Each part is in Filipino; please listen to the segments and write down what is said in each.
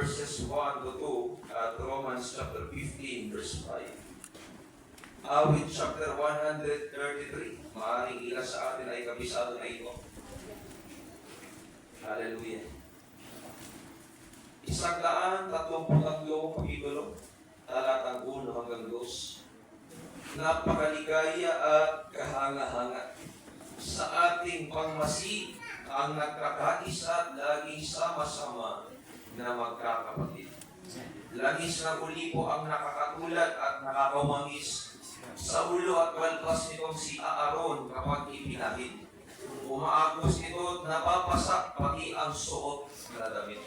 verses 1 to 2 at Romans chapter 15 verse 5. Awit chapter 133. Maaaring ilan sa atin ay kabisado na ito. Hallelujah. 133 kapitulo, talatang 1 hanggang 2. Napakaligaya at kahanga-hanga sa ating pangmasid ang nagkakaisa at laging sama-sama na magkakapatid. Langis na uli po ang nakakatulad at nakakawangis sa ulo at walpas nitong si Aaron kapag ipinahid. Umaagos ito at napapasa pati ang suot na damit.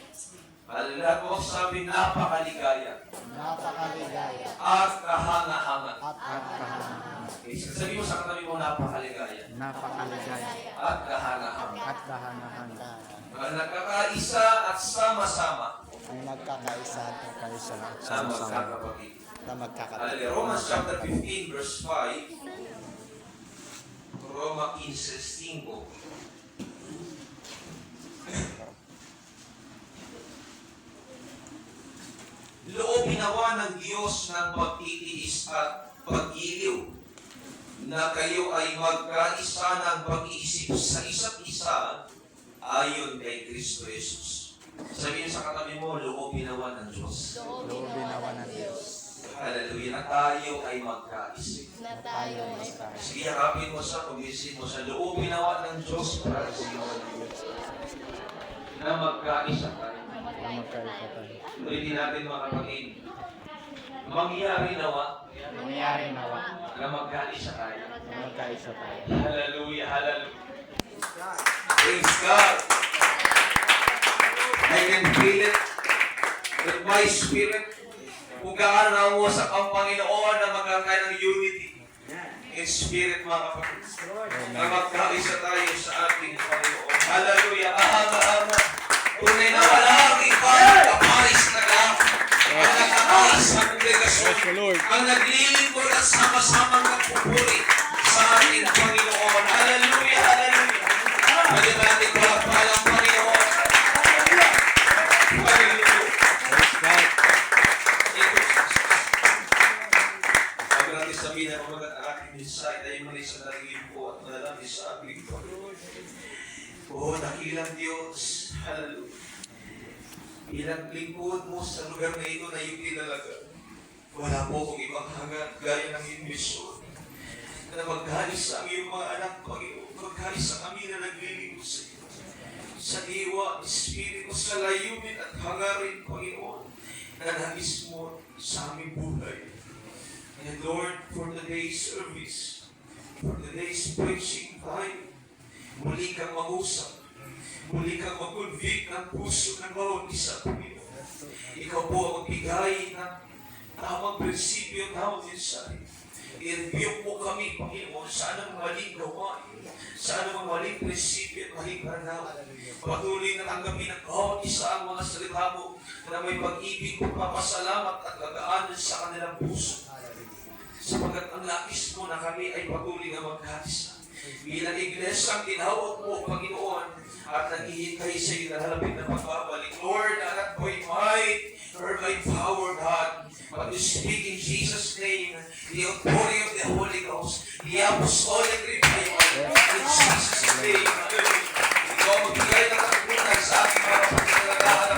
Halalat mo sabi, napakaligaya. Napakaligaya. At kahanga-hanga. At kahanga-hanga. Sabi mo sa katabi mo, napakaligaya. Napakaligaya. At kahanga-hanga. At kahanga-hanga. Ang nagkakaisa at sama-sama Ang nagkakaisa at kakaisa. na magkakapatid. Na magkakapatid. Hallelujah. Romans chapter 15 verse 5. Roma 15:5. Loobin nawa ng Diyos ng pagtitiis at pag-iliw na kayo ay magkaisa ng pag-iisip sa isa't isa ayon kay Kristo Jesus. Sabihin sa katabi mo, loobin nawa ng Diyos. Loobin nawa ng Diyos. Hallelujah. Na tayo ay magkaisip. Na tayo ay magkaisa. Sige, harapin mo sa kumisin mo sa loobin nawa ng Diyos para sa iyo na magkaisa tayo. Na magkaisa tayo. Ulitin natin mga kapatid. Mangyari nawa Mangyari nawa. na magkaisa tayo. Na magkaisa tayo. Hallelujah, hallelujah. Praise God. I can feel it with my spirit. Kung gaano mo sa Panginoon na magkakaroon ng unity in spirit, mga kapatid. Na magkaisa tayo sa ating Panginoon. Hallelujah. Ahama-ama. Tunay na walang ibang kaparis na lang. Ang nagkakaisa sa kongregasyon. Ang naglilingkod at sama-samang nagpupuri sa ating Panginoon. Hallelujah, hallelujah. Pwede ba natin palakpalang Panginoon? Hallelujah. Praise God. Bago natin sabihin na kumagat ang ating mensahe, tayo muli sa dalangin po at manalangin sa ating Panginoon. O dakilang Diyos, hallelujah. Ilang lingkod mo sa lugar na ito na iyong tinalaga. Wala po kong ibang hangad gaya ng iyong misyon. Na magkaisa ang iyong mga anak, Panginoon. Magkaisa kami na naglilingkod sa iyo. Sa diwa, espiritu, sa layunin at hangarin, Panginoon, na nais mo sa aming buhay. And Lord, for today's service, for today's preaching time, muli kang mag-usap. Muli kang mag-convict ng puso ng bawat isa, Panginoon. Ikaw po ang magbigay ng tamang prinsipyo, tamang mensahe. I-review mo kami, Panginoon, sa anong maling gawain, sa anong maling prinsipyo at maling pananaw. Patuloy na tanggapin ng bawat isa ang mga salita mo na may pag-ibig, pagpapasalamat at gagaanan sa kanilang puso. Sapagat ang nais mo na kami ay patuloy na magkaisa. Bilang iglesia ang tinawag mo, Panginoon, at naghihintay sa iyo na halapit na pagbabalik. Lord, not by might, nor by power, God, but to speak in Jesus' name, the authority of the Holy Ghost, the apostolic revival, in Jesus' name. Ikaw magbigay ng kapunan sa ating mga pagkakalagaan.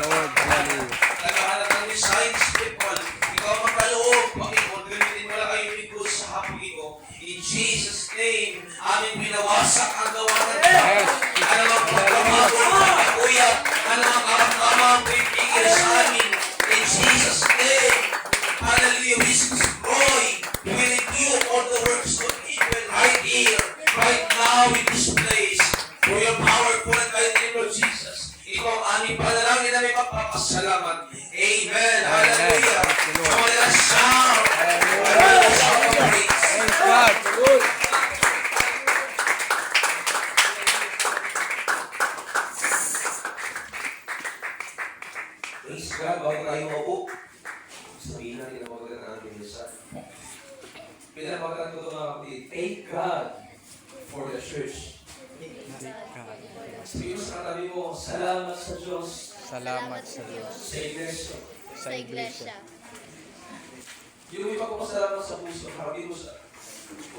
Naghahanap ng design spiritual. Ikaw magkaloob, Panginoon, gamitin mo lang kayo dito sa hapong ito. In Jesus' name, aming pinawasak ang gawa ng Diyos. Ano ang pagkamago, pagkakuya, ano ang karamdaman, pipigil sa amin. In Jesus' name, hallelujah, we destroy, we rebuke all the works of evil right here, right now in this place. For your powerful and mighty name of Jesus. Ikaw ang aming panalangin na may magpapasalamat. Amen. Hallelujah. Come on, let's shout. Hallelujah. Shout of praise. Praise God. Good. Praise God. Bago tayo maupo, sabihin natin na magandang ang ating mensahe. Pinapagandang ko ito mga kapatid. Thank God for the church. Sabihin sa katabi mo, salamat sa Diyos Salamat sa Diyos. sa iglesia. Sa iglesia. Yung iba ko pasalamat sa puso, harapin mo sa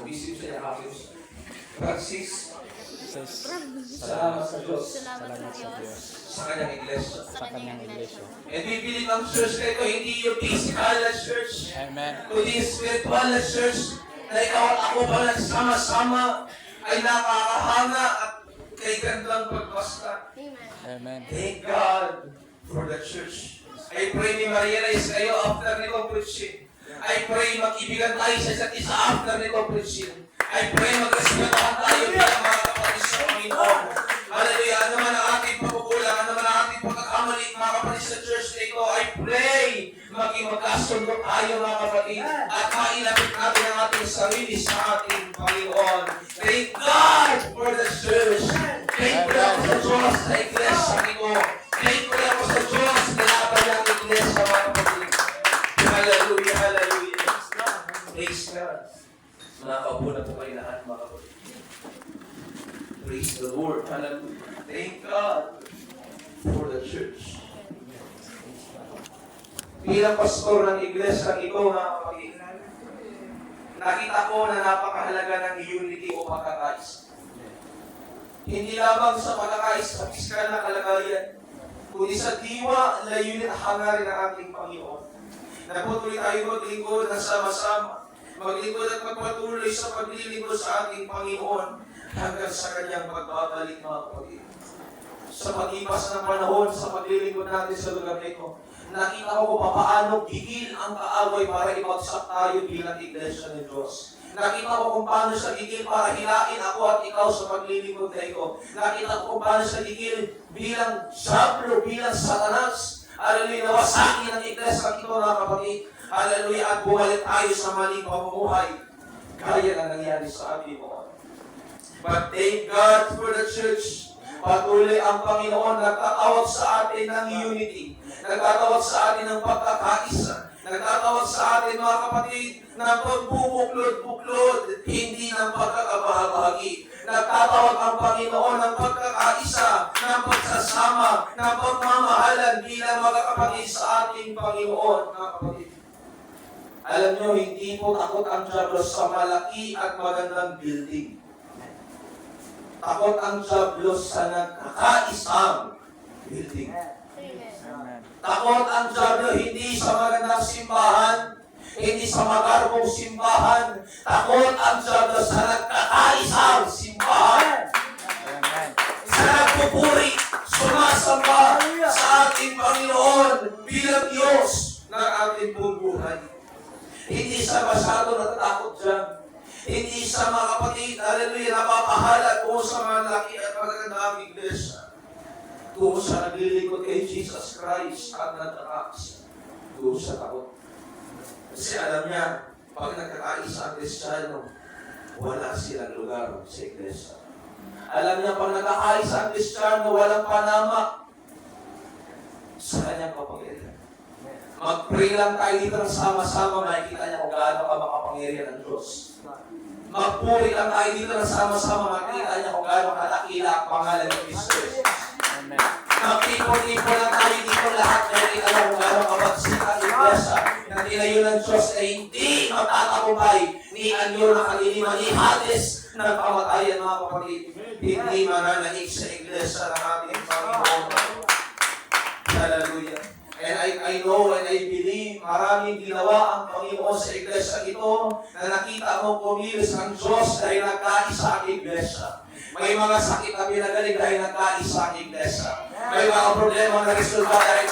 umisip sa harapin mo sa Francis, salamat sa Diyos Salamat sa Diyos. sa kanyang iglesia. Sa kanyang iglesia. And we believe ang church na ito, hindi yung physical na church, Amen. kundi spiritual na church na ikaw at ako pa nagsama-sama ay nakakahanga at kay gandang pagbasta. Amen. Thank God for the church. I pray ni ma-realize kayo after nitong preaching. I pray mag-ibigan tayo sa isa't isa after nitong preaching. I pray mag-respetuhan tayo bilang mga kapatid sa Panginoon. Hallelujah. Ano man ang ating pagkukulang, ano man ang ating pagkakamali, mga kapatid sa church na ito, I pray maging magkasundo tayo mga kapatid at mailapit natin ang ating sarili sa ating Panginoon. Thank God for the church. Thankful ako sa Diyos sa iglesia ito. Thankful ako sa Diyos na nakakanyang iglesia mga kapatid. Hallelujah, hallelujah. Praise God. Nakakaupo na po kayo lahat mga kapatid. Praise the Lord. Hallelujah. Thank God for the church. Bilang pastor ng iglesia ito mga kapatid, nakita ko na napakahalaga ng unity o pagkakaisa. Hindi lamang sa pagkakaisa sa pisikal na kalagayan, kundi sa diwa, layunin at hangarin ng ating Panginoon. Naputuloy tayo maglingkod ng sama-sama, maglingkod at magpatuloy sa paglilingkod sa ating Panginoon hanggang sa kanyang pagbabalik mga kapatid. Sa pagipas ng panahon, sa paglilingkod natin sa lugar nito, nakita ko kung paano gigil ang kaaway para ibagsak tayo bilang iglesia ng Diyos. Nakita ko kung paano siya gigil para hilain ako at ikaw sa paglilingkod na ito. Nakita ko kung paano siya gigil bilang sablo, bilang satanas. Hallelujah, nawasakin ang iglesia ito mga kapatid. Hallelujah, at bumalik tayo sa maling pamumuhay. Kaya na nangyari sa atin mo. But thank God for the church. Patuloy ang Panginoon nagtatawag sa atin ng unity. Nagtatawag sa atin ng pagkakaisa. Nagtatawag sa atin mga kapatid ng pagbubuklod-buklod, hindi ng pagkakabahagi. Nagtatawag ang Panginoon ng pagkakaisa, ng pagsasama, ng pagmamahalan bilang mga kapatid sa ating Panginoon, mga kapatid. Alam nyo, hindi po takot ang diablo sa malaki at magandang building. Takot ang diablo sa nagkakaisang building. Amen. Takot ang diablo hindi sa magandang simbahan, hindi sa magarbong simbahan. Takot ang diablo sa nagkakaisang simbahan. Amen. Sa nagpupuri, sumasamba sa ating Panginoon bilang Diyos ng ating buong buhay. Hindi sa masyado natatakot dyan. Hindi sa mga kapatid, hallelujah, napapahala kung sa mga laki at magagandang iglesia. Doon siya naglilingkod kay Jesus Christ at nagkakaisa. Doon siya takot. Kasi alam niya, pag nagkakaisa ang Kristiyano, wala silang lugar sa iglesia. Alam niya, pag nagkakaisa ang Kristiyano, walang panama sa kanyang kapangyarihan. Mag-pray lang tayo dito ng sama-sama, makikita niya kung gaano ka makapangyarihan ng Diyos. Magpuri lang tayo dito ng sama-sama, makikita niya kung gaano kalakila ang pangalan ng Kristo. Amen. Magtipon-tipon lang tayo dito lahat, makikita niya kung gaano kabagsik ang iglesia na tinayo ng Diyos ay hindi matatakumpay ni anyo na kaliliman ni Hades ng kamatayan mga kapatid. Hindi mananaig sa iglesia ng ating Panginoon. Hallelujah. And I know and I believe maraming ginawa ang Panginoon sa iglesia ito na nakita mo kumilos ang Diyos dahil nagkaisa ang iglesia. May mga sakit na pinagaling dahil nagkaisa ang iglesia. May mga problema na resulta dahil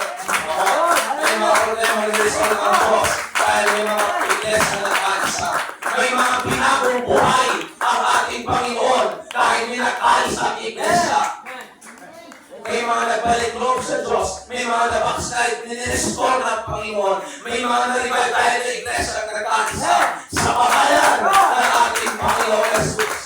may mga problema na resulta ang Diyos dahil may mga iglesia na nagkaisa. May mga pinagong buhay ang ating Panginoon dahil may nagkaisa ang iglesia. May mga nagbalik loob sa Diyos, may mga nabackslide, nirestore ng Panginoon, may mga na-revive dahil na iglesia ang nagkaisa sa pangalan ng ating Panginoon Jesus.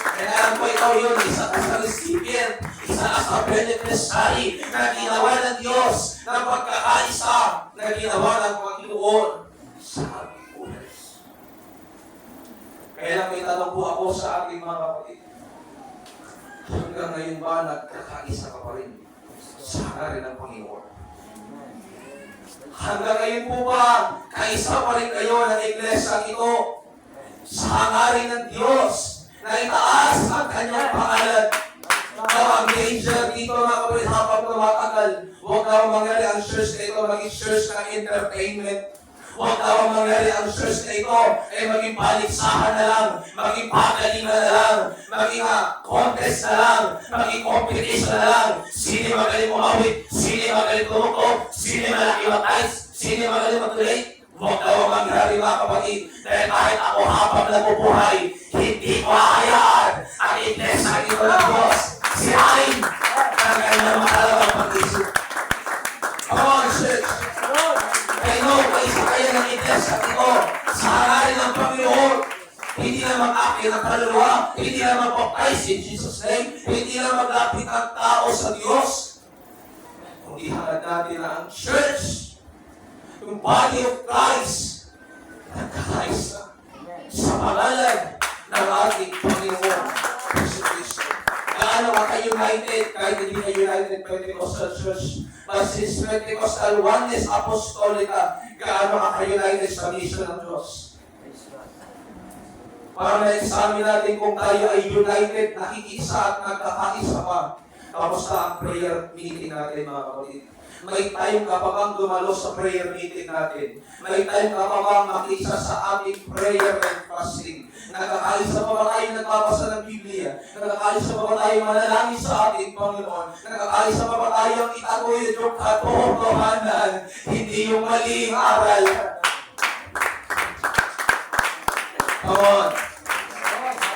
Kaya alam ko ikaw yun, isa ka sa recipient, isa ka sa beneficiary na ginawa ng Diyos ng pagkakaisa na ginawa ng Panginoon sa ating buhay. Kaya lang may tanong po ako sa ating mga kapatid. Hanggang ngayon ba nagkakaisa ka pa rin sa Hanggang ngayon po ba, kaisa pa rin kayo ng iglesia ito sa hangarin ng Diyos na itaas ang kanyang pangalan. Ang danger dito mga kapatid habang tumatagal, huwag daw mangyari ang church na ito maging church ng entertainment. Huwag daw mangyari ang church na ito ay maging paligsahan na lang, maging pagalingan na lang, maging contest na lang, maging competition na lang. Sino magaling umawit? Sino magaling tumuko? Sino malaki mag-ice? Sino magaling mag-relate? Huwag daw mangyari mga kapatid, dahil kahit ako habang nabubuhay, hindi ko hayaan ang iglesia ito ng Diyos. Sirain ang kanyang makalawang pag-isip. Come on, church! I know, kaisa kayo ng iglesia ito sa hangarin ng Panginoon. Hindi na mag-akit ng kaluluwa, hindi na mag-baptize in Jesus' name, hindi na maglapit ang tao sa Diyos. Kundi hangad natin na ang church, yung body of Christ, nagkakaisa sa pangalan ng ating Panginoon Jesus Cristo. Gaano ka united kahit hindi ka United Pentecostal Church, but since Pentecostal Oneness Apostolica, gaano ka united sa mission ng Diyos? Para na-examine natin kung tayo ay united, nakikisa at nagkakaisa pa. Kamusta ang prayer meeting natin mga kapatid? May time ka pa bang dumalo sa prayer meeting natin? May time ka pa bang makisa sa ating prayer and fasting? Nagkakaisa pa ba tayo nagbabasa ng Biblia? Nagkakaisa pa ba tayo manalangin sa ating Panginoon? Nagkakaisa pa ba tayong itaguyod yung katotohanan? Hindi yung maling aral. Come on.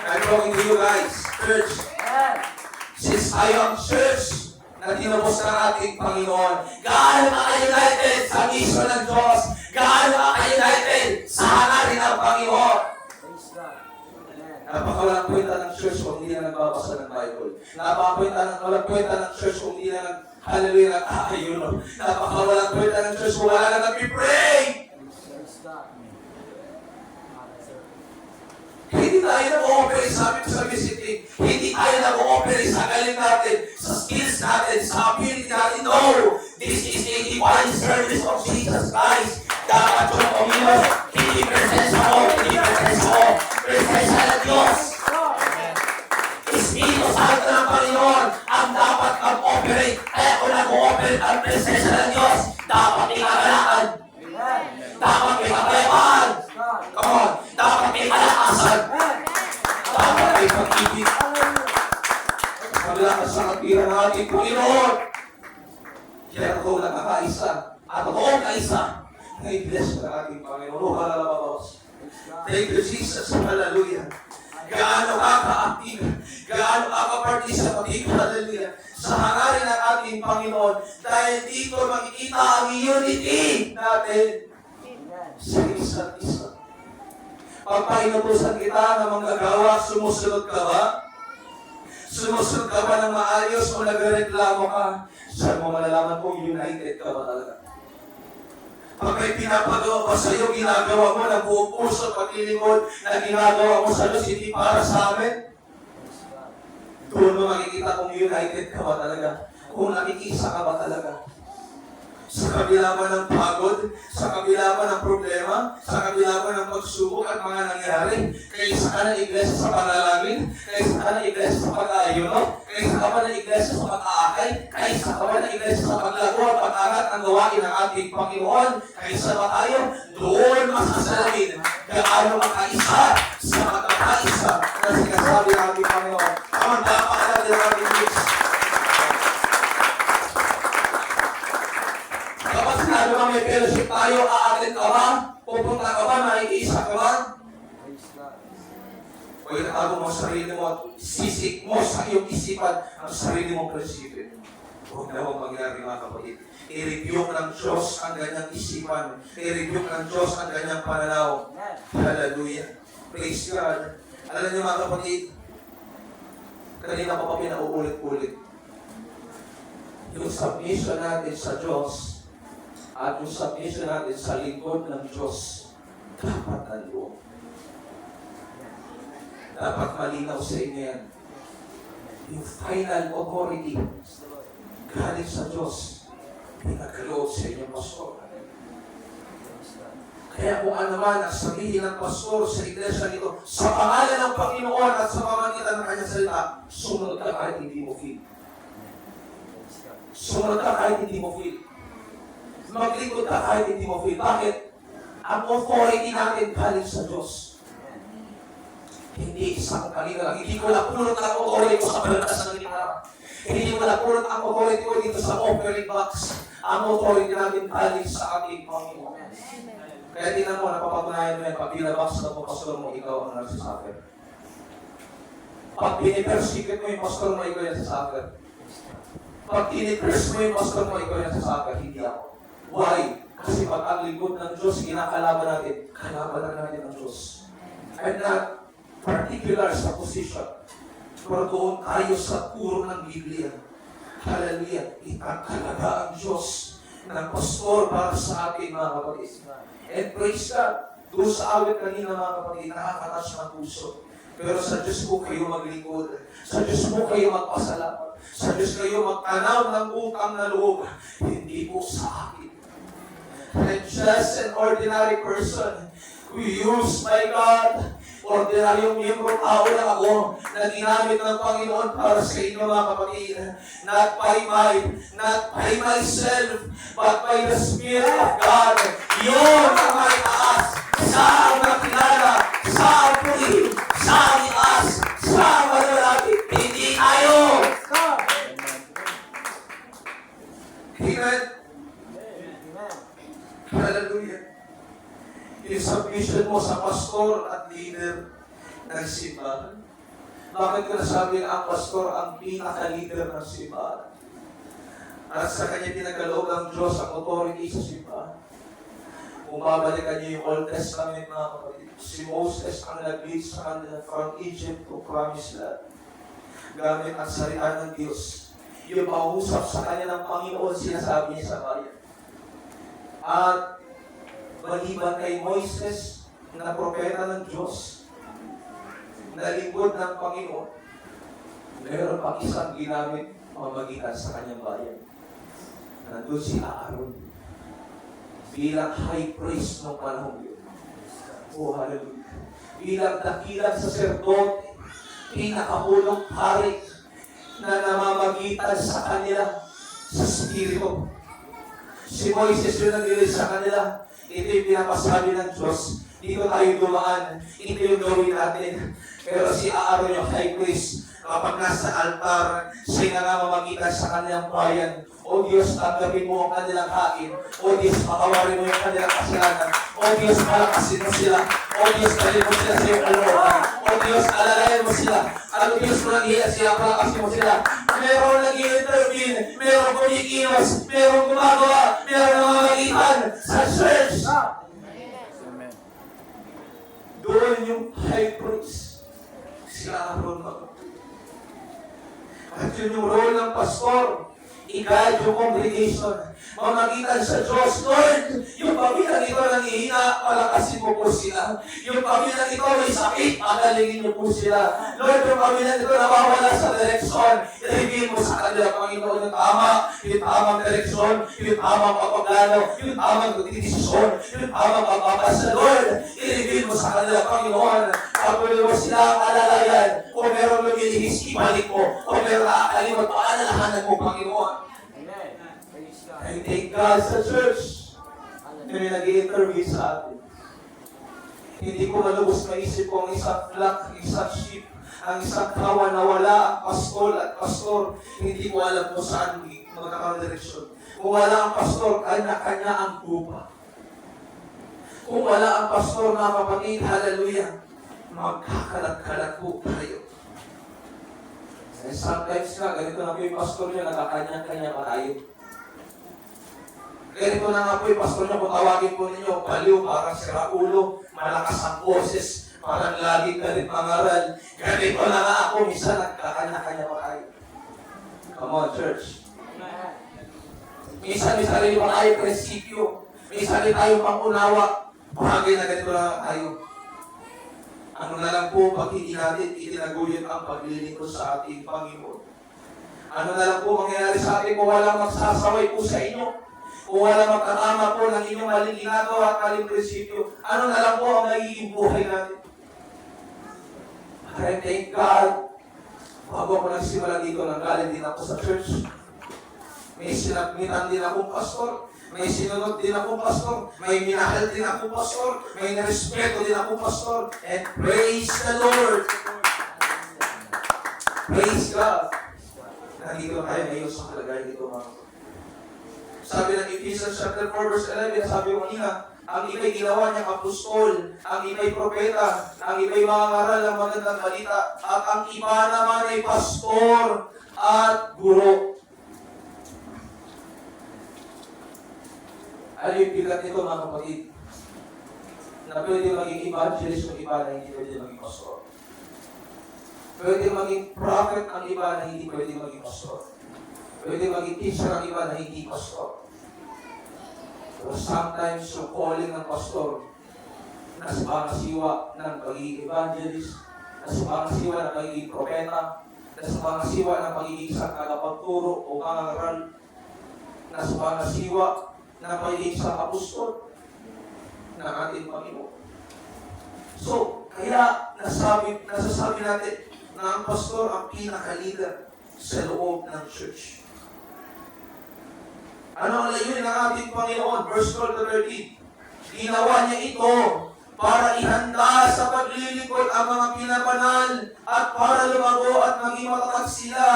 I'm talking to you guys. Church. Since tayo ang church na tinubos ng ating Panginoon, gaano ka united sa mission ng Diyos? Gaano ka united sa hangarin ng Panginoon? Napakawalang kwenta ng church kung hindi na nagbabasa ng Bible. Napakawalang kwenta ng church kung hindi na hallelujah nag-aayuno. Napakawalang kwenta ng church kung wala na nag-pray. Hindi tayo nag-ooperate sa visiting. Hindi tayo nag-ooperate sa galing natin, sa skills natin, sa ability natin. No! This is a divine service of Jesus Christ. Dapat yung Panginoon, hindi presensya ko, hindi presensya ko. Presensya ng Diyos. Espiritu Santo ng Panginoon ang dapat mag-operate. Kaya kung nag-ooperate ang presensya ng Diyos, dapat ikagalakan. Dapat may kapayapaan. Come on. Dapat may kalakasan. Dapat may pag-ibig. Paglakas sa katira ng ating Panginoon. Kaya ako nakakaisa. At ako kaisa. Na-bless ng ating Panginoon. Oh, halalabawas. Thank you, Jesus. Hallelujah. Gaano ka ka-active, gaano ka ka-participative, hallelujah, sa hangarin ng ating Panginoon. Dahil dito makikita ang unity natin sa isa't isa. Pag painutusan kita na manggagawa, sumusunod ka ba? Sumusunod ka ba ng maayos o nagreklamo ka? Saan mo malalaman kung united ka ba talaga? Pag may pinapagawa pa sa iyo, ginagawa mo ng buong puso, paglilingkod na ginagawa mo sa Diyos, hindi para sa amin. Doon mo makikita kung united ka ba talaga, kung nakikisa ka ba talaga. Sa kabila ba ng pagod, sa kabila ba ng problema, sa kabila ba ng pagsubok at mga nangyari, kaysa ka ng iglesia sa panalangin, kaysa ka ng iglesia sa pag-aayuno, kaysa ka ba ng iglesia sa pag-aakay, kaysa ka ba ng iglesia sa paglago at pag-angat ang gawain ng ating Panginoon, kaysa ba tayo, doon masasalamin, gaano makaisa sa pagkakaisa na sinasabi ng ating Panginoon. Ang dapat ng ating Diyos. Kapag sinabi ka may fellowship tayo, aatin ka ba? Pupunta ka ba? Nakikiisa ka ba? O itatago mo sa sarili mo at sisik mo sa iyong isipan ang sarili mong prinsipyo. Huwag na huwag mangyari mga kapatid. I-rebuke ng Diyos ang ganyang isipan. I-rebuke ng Diyos ang ganyang pananaw. Hallelujah. Praise God. Alam niyo mga kapatid, kanina pa pinauulit-ulit. Yung submission natin sa Diyos at yung submission natin sa lingkod ng Diyos, dapat nandoon. Dapat malinaw sa inyo yan. Yung final authority galing sa Diyos, pinagkaloob sa inyo, Pastor. Kaya kung ano man ang sabihin ng pastor sa iglesia nito, sa pangalan ng Panginoon at sa pamamagitan ng kanyang salita, sumunod ka kahit hindi mo feel. Sumunod ka kahit hindi mo feel. Maglingkod ka kahit hindi mo feel. Bakit? Ang authority natin galing sa Diyos. Hindi isang kanina lang. Hindi ko napulot ang authority ko sa palatas ng lingkara. Hindi ko napulot ang authority ko dito sa offering box. Ang authority natin galing sa ating Panginoon. Kaya tingnan mo, napapatunayan mo yan, pag binabaks na po pastor mo, ikaw ang nagsasuffer. Pag binipersecute mo yung pastor mo, ikaw yung nagsasuffer. Pag tinipers mo yung pastor mo, ikaw yung nagsasuffer, hindi ako. Why? Kasi pag ang lingkod ng Diyos, kinakalaban natin, kalaban natin ng Diyos. I'm not particular sa position, pero doon tayo sa puro ng Biblia. Hallelujah. Itakalaga ang Diyos ng pastor para sa ating mga kapatid. And praise God, doon sa awit kanina mga kapatid, nakakatouch ng puso. Pero sa Diyos po kayo maglingkod. Sa Diyos po kayo magpasalamat. Sa Diyos kayo magtanaw ng utang na loob. Hindi po sa akin. I'm just an ordinary person who used by God. Ordinaryong miyembro tao lang ako na ginamit ng Panginoon para sa inyo mga kapatid. Not by might, not by myself, but by the Spirit of God. Yun ang may taas. Sa ang nakilala, sa ang puri, sa ang itaas, sa ang malalaki. Hindi tayo. Amen. Hallelujah. Yung submission mo sa pastor at leader ng simbahan. Bakit ko nasabi ang pastor ang pinaka-leader ng simbahan? At sa kanya pinagaloob ng Diyos ang authority sa simbahan. Kung babalikan niyo yung Old Testament mga kapatid, si Moses ang nag-lead sa kanila from Egypt to Promised Land. Gamit ang salita ng Diyos. Yung pausap sa kanya ng Panginoon, sinasabi niya sa bayan. At maliban kay Moises na propeta ng Diyos, na lingkod ng Panginoon, meron pang isang ginamit mamagitan sa kanyang bayan. Nandun si Aaron bilang high priest ng panahon yun. Oh, hallelujah. Bilang dakilang saserdote, pinakahulong hari na namamagitan sa kanila sa Espiritu. Si Moises yun ang nilid sa kanila. Ito yung pinapasabi ng Diyos. Dito tayo dumaan. Ito yung gawin natin. Pero si Aaron yung high priest, kapag nasa altar, siya namamagitan sa kanilang bayan. O Diyos, tanggapin mo ang kanilang hain. O Diyos, pakawarin mo yung kanilang kasalanan. O Diyos, palakasin mo sila. O Diyos, dalhin mo sila sa iyong kalooban. O Diyos, alalayan mo sila. Ano Diyos mo nang hiya siya, palakasin mo sila. Meron nag-i-intervene, meron kumikilos, meron gumagawa, meron namamagitan sa church. Amen. Doon yung high priest, si Aaron magpapit. At yun yung role ng pastor, i-guide yung congregation, mamagitan sa Diyos. Lord, yung pamilyang ito nangihina, palakasin mo po sila. Yung pamilyang ito may sakit, pagalingin niyo po sila. Lord, yung pamilyang ito nawawala sa direksyon, i-reveal mo sa kanila, Panginoon, yung tama, yung tamang direksyon, yung tamang papaglano, yung tamang desisyon, yung tamang pagpapasa. Lord, i-reveal mo sa kanila, Panginoon, patuloy mo sila ang alalayan. Kung meron lumilihis, ibalik mo. Kung meron nakakalimot, paalalahanan mo, Panginoon. I thank God sa church na may nag-i-interview sa atin. Hindi ko malubos maisip ko ang isang flock, isang sheep, ang isang kawan na wala ang pastor at pastor. Hindi ko alam kung saan magkakaroon direksyon. Kung wala ang pastor, kanya-kanya ang grupa. Kung wala ang pastor, mga kapatid, hallelujah, magkakalat-kalat po tayo. And sometimes nga, ganito na po yung pastor niya, nagkakanya-kanya pa tayo. Ganito na nga po yung pastor niya, kung tawagin po ninyo, baliw, parang siraulo, malakas ang boses, parang lagi galit mangaral. Ganito na nga ako, minsan nagkakanya-kanya pa tayo. Come on, church. Minsan may sarili pa tayo prinsipyo. May sarili tayong pangunawa. Bagay na ganito na tayo. Ano na lang po pag hindi natin itinaguyod ang paglilingkod sa ating Panginoon. Ano na lang po mangyayari sa atin kung walang magsasaway po sa inyo. kung wala magkatama po ng inyong maling ginagawa at maling prinsipyo, ano na lang po ang nagiging buhay natin? I thank God. Bago ako nagsimula dito, nanggaling din ako sa church. May sinagmitan din akong pastor. May sinunod din akong pastor. May minahal din akong pastor. May narespeto din akong pastor. And praise the Lord. Praise God. Nandito na tayo ngayon sa kalagayan dito, mga kapatid. Sabi ng Ephesians chapter 4 verse 11, sabi ko kanina, ang iba'y ginawa niyang apostol, ang iba'y propeta, ang iba'y mga ngaral ng magandang balita, at ang iba naman ay pastor at guro. Ano yung bigat nito, mga kapatid? Na pwede maging evangelist yung iba na hindi pwede maging pastor. Pwede maging prophet ang iba na hindi pwede maging pastor. Pwede maging teacher ang iba na hindi pastor. Pero sometimes yung calling ng pastor, nasa pangasiwa ng pagiging evangelist, nasa pangasiwa ng pagiging propeta, nasa pangasiwa ng pagiging isang tagapagturo o mangaral, nasa pangasiwa ng pagiging isang apostol ng ating Panginoon. So, kaya nasasabi natin na ang pastor ang pinaka-leader sa loob ng church. Ano ang layunin ng ating Panginoon? Verse 12 to 13. Ginawa niya ito para ihanda sa paglilingkod ang mga pinabanal at para lumago at maging matatag sila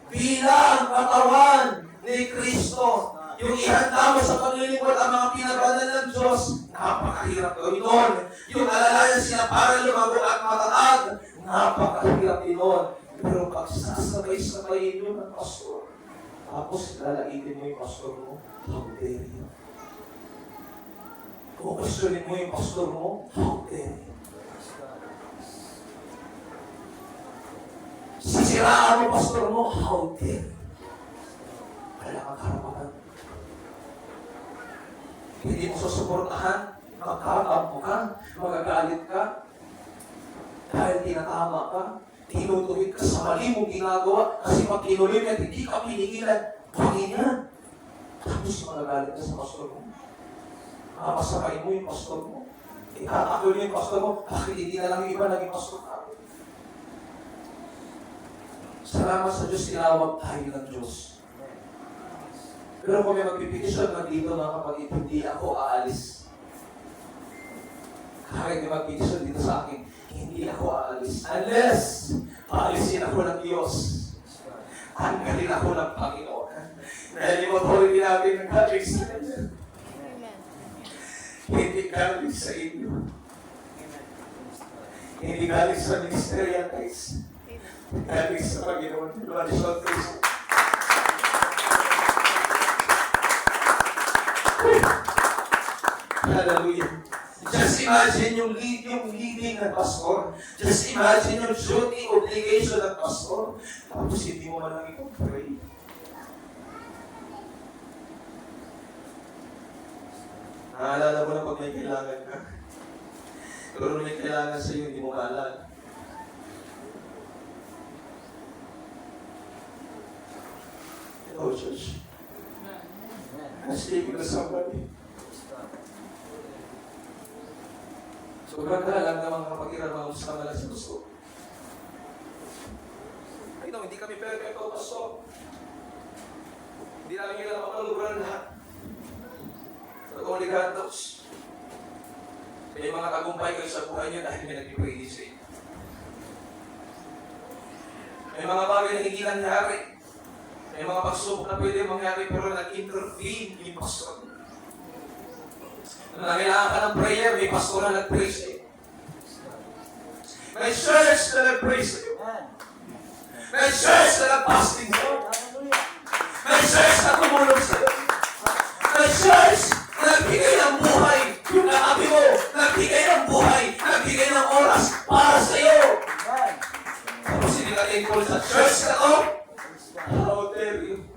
bilang katawan ni Kristo. Yung ihanda mo sa paglilingkod ang mga pinabanal ng Diyos, napakahirap gawin nun. Yung alalayan sila para lumago at matatag, napakahirap din nun. Pero pag sasabay-sabayin nyo ng pastor, tapos lalaitin mo yung pastor mo, how dare you? Kung questionin mo yung pastor mo, how dare you? Sisiraan mo pastor mo, how dare you? Wala kang karapatan. Hindi mo susuportahan, magkakampo ka, magagalit ka, dahil tinatama ka, tinutuwid ka sa mali mong ginagawa kasi pag kinuloy at hindi ka pinigilan, pangin yan. Tapos magagalit ka sa pastor mo. Makapasakain mo yung pastor mo. Ikatakol yung pastor mo, bakit hindi na lang yung iba naging pastor ka? Salamat sa Diyos, tinawag tayo ng Diyos. Pero kung may magpipitisyon na dito, mga kapatid, hindi ako aalis. Kahit may magpitisyon dito sa akin, hindi ako aalis. Unless, paalisin ako ng Diyos. Tanggalin ako ng Panginoon. Dahil yung authority natin ng galing sa Kanya. Hindi galing sa inyo. Hindi galing sa ministerial guys. Galing sa Panginoon. Lord Jesus Christ. Hallelujah. Just imagine yung leading ng pastor. Just imagine yung duty, obligation ng pastor. Tapos hindi mo man lang i-pray. Naalala mo na pag may kailangan ka. Pero nung may kailangan sa iyo, hindi mo maalala. Hello, church. I'm speaking to somebody. Sobrang dalang na mga kapagiran, mga usama lang sa gusto. Ay, hindi kami perfecto, pastor. Hindi namin kailangan makaluguran lahat. But only God knows. May mga tagumpay kayo sa buhay niyo dahil may nag-pray sa inyo. May mga bagay na hindi nangyari. May mga pagsubok na pwede mangyari pero nag-intervene yung pastor. Kung nangailangan ka ng prayer, may pastor na nag-pray sa iyo. May church na nag-pray sa iyo. May church na nag-fasting sa iyo. May church na tumulong sa iyo. May church na nagbigay ng buhay. Yung nakabi mo, nagbigay ng buhay, nagbigay ng oras para sa iyo. Tapos hindi ka thankful sa church na to? How dare you?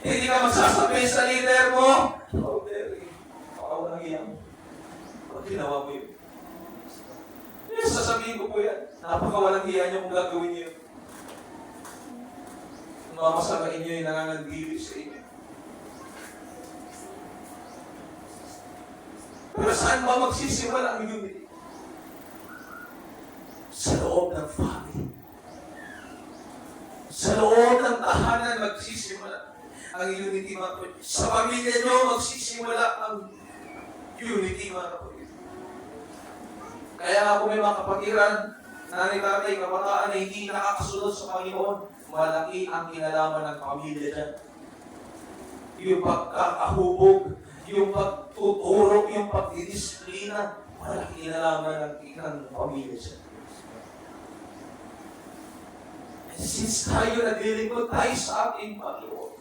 Hindi ka magsasabi sa leader mo? How dare you? Baka walang iyan. Pag ginawa mo yun. Yung sasabihin ko po yan. Napakawalang iyan yung kung gagawin niyo. Mamasagain niyo yung nangangagilig sa inyo. Pero saan ba magsisimula ang unity? Sa loob ng family. Sa loob ng tahanan magsisimula ang unity, mga kapatid. Sa pamilya nyo magsisimula ang unity, mga kapatid. Kaya nga kung may mga kapatiran, nanay, tatay, kabataan na hindi nakakasunod sa Panginoon, malaki ang kinalaman ng pamilya dyan. Yung pagkakahubog, yung pagtuturo, yung pagdidisiplina, malaki kinalaman ng pamilya dyan. And since tayo naglilingkod tayo sa ating Panginoon,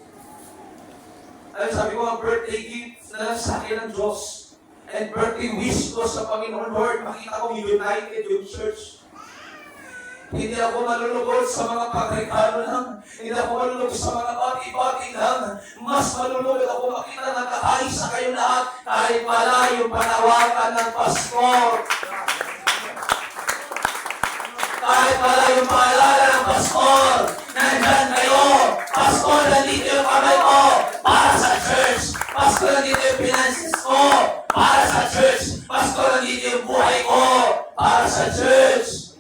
ay sabi ko, ang birthday gift na lang sa akin ng Diyos, and birthday wish ko sa Panginoon, Lord, makita kong united yung church. Hindi ako malulugod sa mga pagregalo lang. Hindi ako malulugod sa mga bati-bati lang. Mas malulugod ako makita na nagkakaisa kayo lahat kahit pala yung panawagan ng pastor. Kahit pala yung paalala ng pastor. Nandyan kayo. Pastor, nandito yung kamay ko para sa church. Pastor, nandito yung finances ko para sa church. Pastor, nandito yung buhay ko para sa church.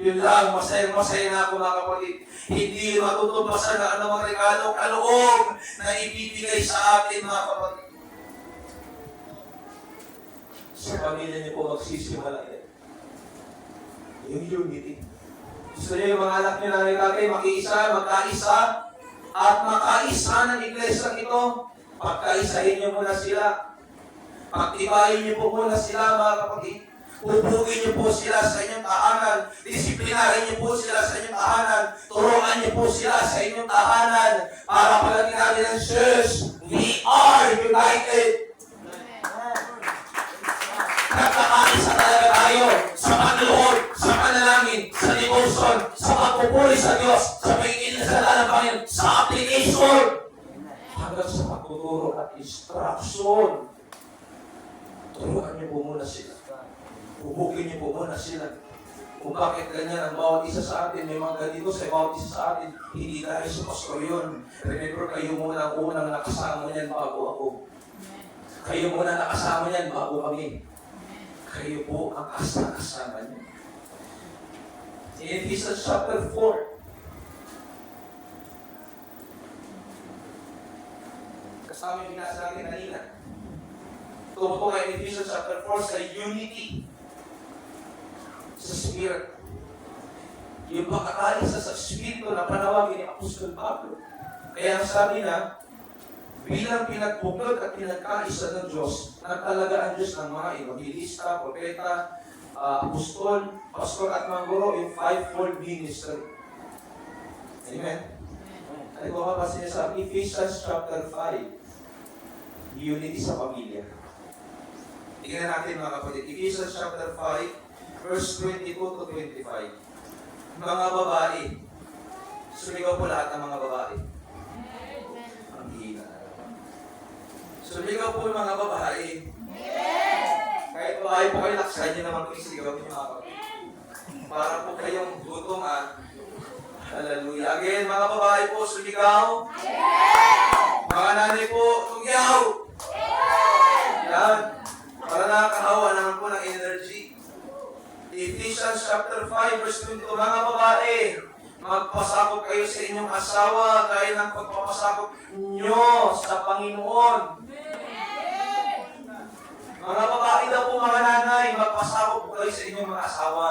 Yun lang, masaya na ako, mga kapatid. Hindi matutupasan na anumang regalo, kaloob na ibibigay sa atin, mga kapatid. Sa pamilya niyo po magsisimula yan. Yung unity. Gusto niyo yung mga anak niyo, nanay, tatay, makiisa, magkaisa, at makaisa ng iglesia ito. Pagkaisahin niyo muna sila. Pagtibayin niyo po muna sila, mga kapatid. Pupugin niyo po sila sa inyong tahanan. Disiplinahin niyo po sila sa inyong tahanan. Turuan niyo po sila sa inyong tahanan. Para pagdating natin ng church, we are united. Nagkakaisa talaga tayo sa pagluhod, sa panalangin, sa devotion, sa pagpupuri sa Diyos, sa pagiging sa ng Panginoon, sa application, hanggang sa pagtuturo at instruction. Turuan niyo po muna sila. Hubugin niyo po muna sila. Kung bakit ganyan ang bawat isa sa atin, may mga ganito sa bawat isa sa atin, hindi dahil sa pastor yun. Remember, kayo muna ang unang nakasama niyan bago ako. Kayo muna nakasama niyan bago kami. Kayo po ang kasama niyo. In Ephesians chapter 4, kasama yung binasa natin kanina. Tungkol po kay Ephesians chapter 4 sa unity sa Spirit. Yung pagkakaisa sa Espiritu na panawagin ni Apostol Pablo. Kaya ang sabi na, bilang pinagbuklod at pinagkaisa ng Diyos, nagtalaga ang Diyos ng mga evangelista, propeta, apostol, pastor at mangguro, yung fivefold ministry. Amen? Ay kung mapasin niya sa Ephesians chapter 5, unity sa pamilya. Tingnan natin, mga kapatid. Ephesians chapter 5, verse 22 to 25. Mga babae. Sumigaw po lahat ng mga babae. Ang hina. Sumigaw po yung mga babae. Kahit babae po kayo, laksayan niyo naman po yung sigaw niyo, mga kapatid. Para po kayong gutom, hallelujah. Again, mga babae po, sumigaw. Mga nanay po, sumigaw. Yan. Para nakakahawa naman po ng energy. Ephesians chapter 5, verse 22, mga babae, magpasakop kayo sa inyong asawa dahil ng pagpapasakop nyo sa Panginoon. Mga babae daw po, mga nanay, magpasakop kayo sa inyong mga asawa.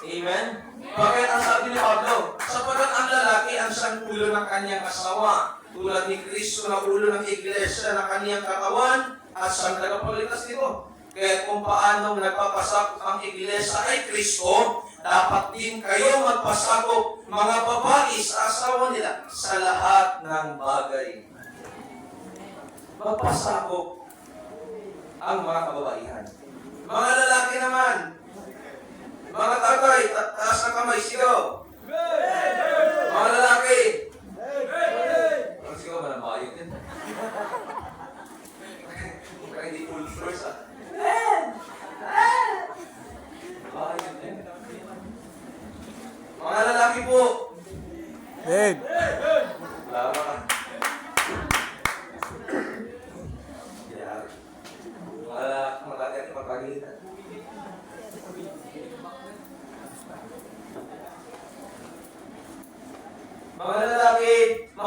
Amen? Bakit ang sabi ni Pablo? Sapagkat ang lalaki ang siyang ulo ng kanyang asawa, tulad ni Kristo na ulo ng iglesia na kanyang katawan, at siyang tagapagligtas nito. Kaya kung paano nagpapasakop ang iglesia ay Kristo, dapat din kayo magpasakop, mga babae, sa asawa nila sa lahat ng bagay. Magpasakop ang mga kababaihan. Mga lalaki naman, mga tatay, taas ng kamay, sigaw. Mga lalaki, sigaw ba ng bayo din? Kaya hindi full first, mga lalaki po. Amen. Lama ka. Yari.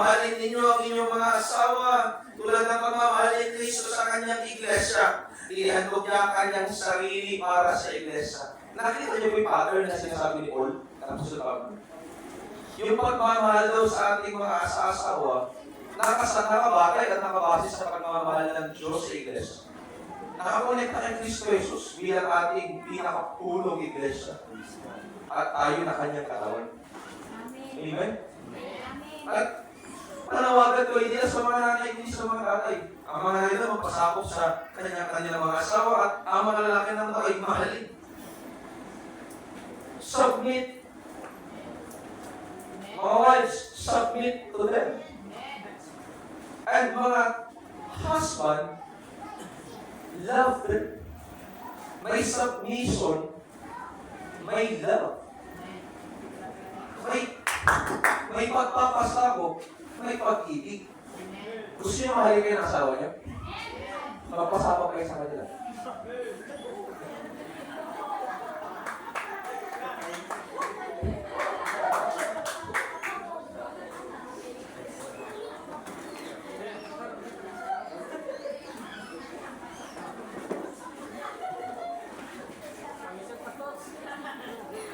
mahalin ninyo ang inyong mga asawa tulad ng pagmamahal ni Kristo sa kanyang iglesia. Inihandog niya ang kanyang sarili para sa iglesia. Nakita niyo po yung pattern na sinasabi ni Paul? Tapos sa Pablo. Yung pagmamahal daw sa ating mga asawa, nakabatay at nakabase sa pagmamahal ng Diyos sa iglesia. Nakakonekta kay Kristo Jesus bilang ating pinakapulong iglesia. At tayo na kanyang katawan. Amen? At panawagan ko, hindi na sa mga nanay, hindi sa mga tatay. Ang mga nanay na magpasakop sa kanilang mga asawa at ang mga lalaki naman ay mahalin. Submit. Mga wives, submit to them. And mga husband, love them. May submission, may love. May pagpapasakop, may pag-ibig. Gusto niyo mahalin kayo ng asawa niyo? Magpasakop kayo sa kanila.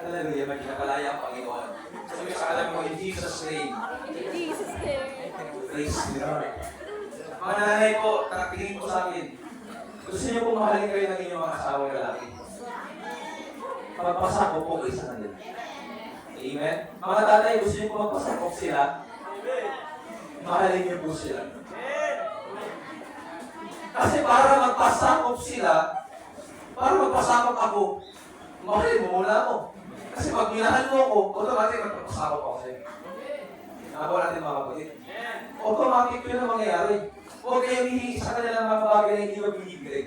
Hallelujah, magkinakalaya ang Panginoon. Sabi sa alam mo, in Jesus' name. In Jesus' name. Praise the Lord. Mga nanay po, tingin po sa akin. Gusto niyo po mahalin kayo ng inyong mga asawa ng lalaki. Magpasakop po kayo sa kanila. Amen? Mga tatay, gusto niyo po magpasakop sila. Mahalin niyo po sila. Kasi para magpasakop sila, para magpasakop ako, mahalin mo muna ako. Kasi pag minahal mo ako, automatic magpapasakop ako sa'yo. Nakabawa natin mga kapatid. Automatic yun ang mangyayari. Huwag kayong hihingi sa kanilang mga bagay na hindi mabibigay.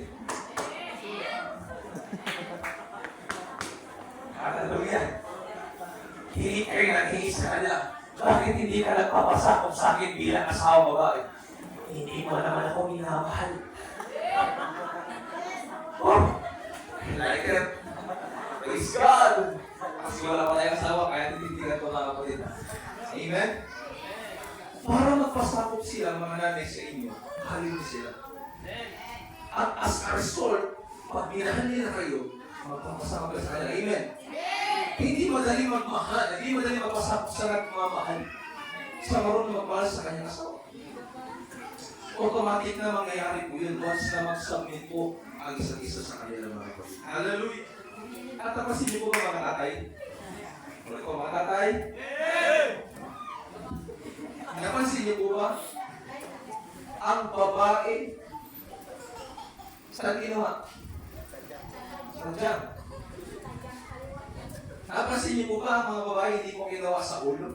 Hallelujah. Hindi kayo nanghingi sa kanila. Bakit hindi ka nagpapasakop sa akin bilang asawa babae? Hindi mo naman ako minamahal. Oh! Like it. Praise God! Kasi wala pa tayong asawa, kaya titindigan ko mga kapatid. Amen? Para magpasakop sila mga nanay sa inyo, halin sila. At as a result, pag minahal nila kayo, magpapasakop kayo sa kanila. Amen? Hindi madali magmahal, hindi madali magpasakop sa nagmamahal. Sa marunong magmahal sa kanyang asawa. Automatic na mangyayari po yun once na mag-submit po ang isa't isa sa kanila mga kapatid. Hallelujah! At napansin niyo po ba mga tatay? Ulit ko mga tatay? Napansin niyo po ba? Ang babae saan ginawa? Sadyang. Napansin niyo po ba ang mga babae hindi po ginawa sa ulo?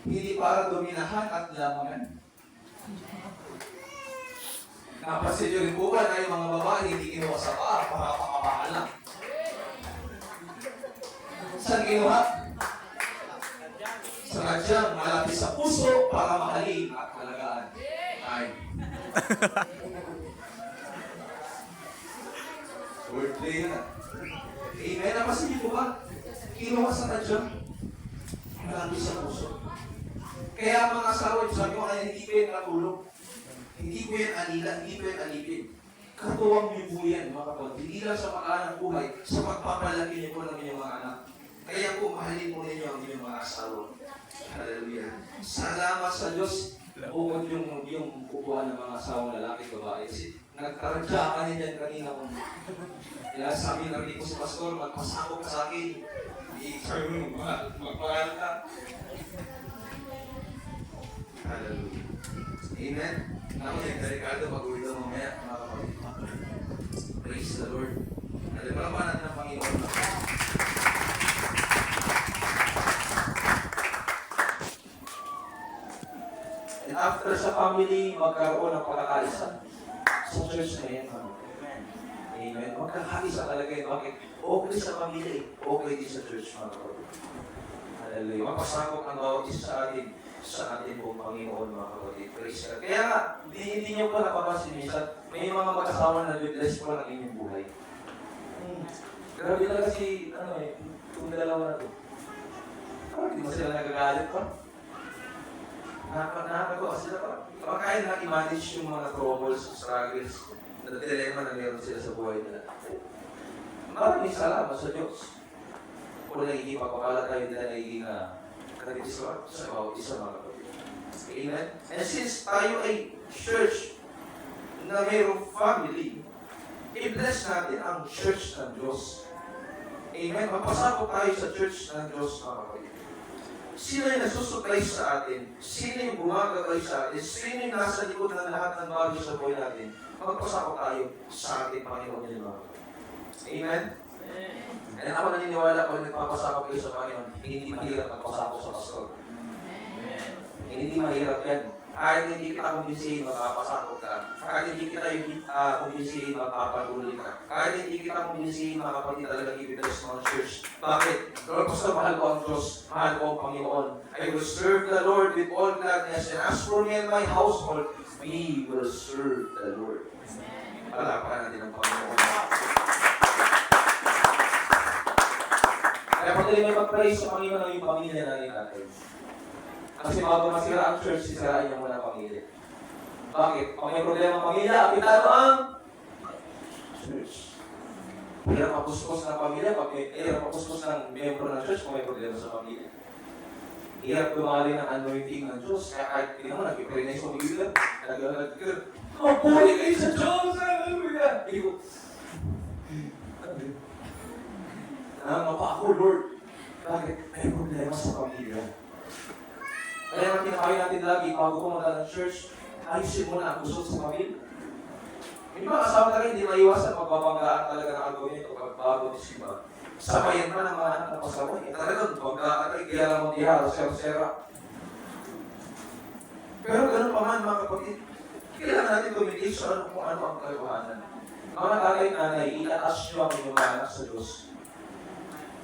Hindi para dominahan at lamangan. Napansin niyo rin po ba na yung mga babae hindi ginawa sa paa para pakamahal lang? Saan ginawa? Sadyang malapit sa puso para mahalin at halagaan. Ay. Wordplay na. Amen. Napansin niyo po ba? Ginawa sa sadyang malapit sa puso. Kaya mga asawa, sabi ko kaya hindi ko yan natulog. Hindi ko yan anila, hindi ko yan alipin. Katuwang niyo po yan, mga kapatid. Hindi lang sa makaanang buhay, sa pagpapalaki niyo po ng inyong mga anak. Kaya po, mahalin po ninyo ang inyong mga asawa. Hallelujah. Salamat sa Diyos. Bukod yung kukuha ng mga asawang lalaki, babae. Kasi nagtaradya ka niyan kanina kung kaya sabi ng ko si Pastor, magpasakop ka sa akin. Sabi mo, magpahal ka. Hallelujah. Amen. Ako yung delikado pag-uwi daw mamaya, mga kapatid. Praise the Lord. Alam mo naman natin ang Panginoon. And after sa family, magkaroon ng pagkakaisa sa church na yan. Amen. Magkakaisa talaga yun. Bakit? Okay sa pamilya, okay din sa church, mga kapatid. Hallelujah. Mapasakop ang bawat isa sa atin sa ating buong Panginoon, mga kapatid. Praise God. Kaya nga, hindi niyo pa napapansin minsan, may mga mag-asawa na bless po ng inyong buhay. Grabe talaga itong dalawa na to. Parang hindi mo sila nagagalit pa. Nakakagawa sila pa. Kaya na i-manage yung mga troubles, struggles, na dilemma na meron sila sa buhay nila. Maraming salamat sa Diyos. Kung nagiging pagpapala tayo nila nagiging kanabitis sa bawat isa mga kapatid. Amen? And since tayo ay church na mayroong family, i-bless natin ang church ng Diyos. Amen? Magpasakot tayo sa church ng Diyos mga kapatid. Sino yung nasusuklay sa atin? Sino yung gumagabay sa atin? Sino yung nasa likod ng lahat ng bagay sa buhay natin? Magpasakot tayo sa ating Panginoon din mga kapatid. Amen? And ako naniniwala kung nagpapasakot kayo sa Panginoon, hindi mahirap magpasakot sa pastor. Hindi mahirap yan. Kahit hindi kita kumbinsihin, magpapasakot ka. Kahit hindi kita kumbinsihin, magpapatuloy ka. Kahit hindi kita kumbinsihin, mga kapatid talaga ibigay sa mga church. Bakit? Lord, basta mahal ko ang Diyos, mahal ko ang Panginoon. I will serve the Lord with all gladness. And as for me and my household, we will serve the Lord. Palapakan natin ang Panginoon. Kaya pag may mag-pray sa Panginoon yung pamilya natin. Kasi bago masira ang church, sisirain niya muna ang pamilya. Bakit? Kung may problema ang pamilya, apitado ang church. Hirap mapuspos ng pamilya, hirap mapuspos ng membro ng church kung may problema sa pamilya. Hirap gumali ng anointing ng Diyos, kaya kahit hindi naman, nag-pray na yung pamilya, nag-pray, mapuli kayo sa Diyos! Hallelujah! Iko, mapa ako, Lord. Bakit? May problema sa pamilya. Kaya ang kinakain natin lagi, bago pumunta ng church, ayusin muna ang kusot sa pamilya. May mga kasama talaga, hindi maiwasan, magbabanggaan talaga ng argument o pagbago ni Siba. Sabayan pa ng mga anak na pasaway. Talagang banggaan tayo, kaya lang mong dihara, sera-sera. Pero ganun pa man, mga kapatid, kailangan natin communication kung ano ang kalokohanan. Mga tatay-nanay, i-attach nyo ang inyong mga anak sa Diyos.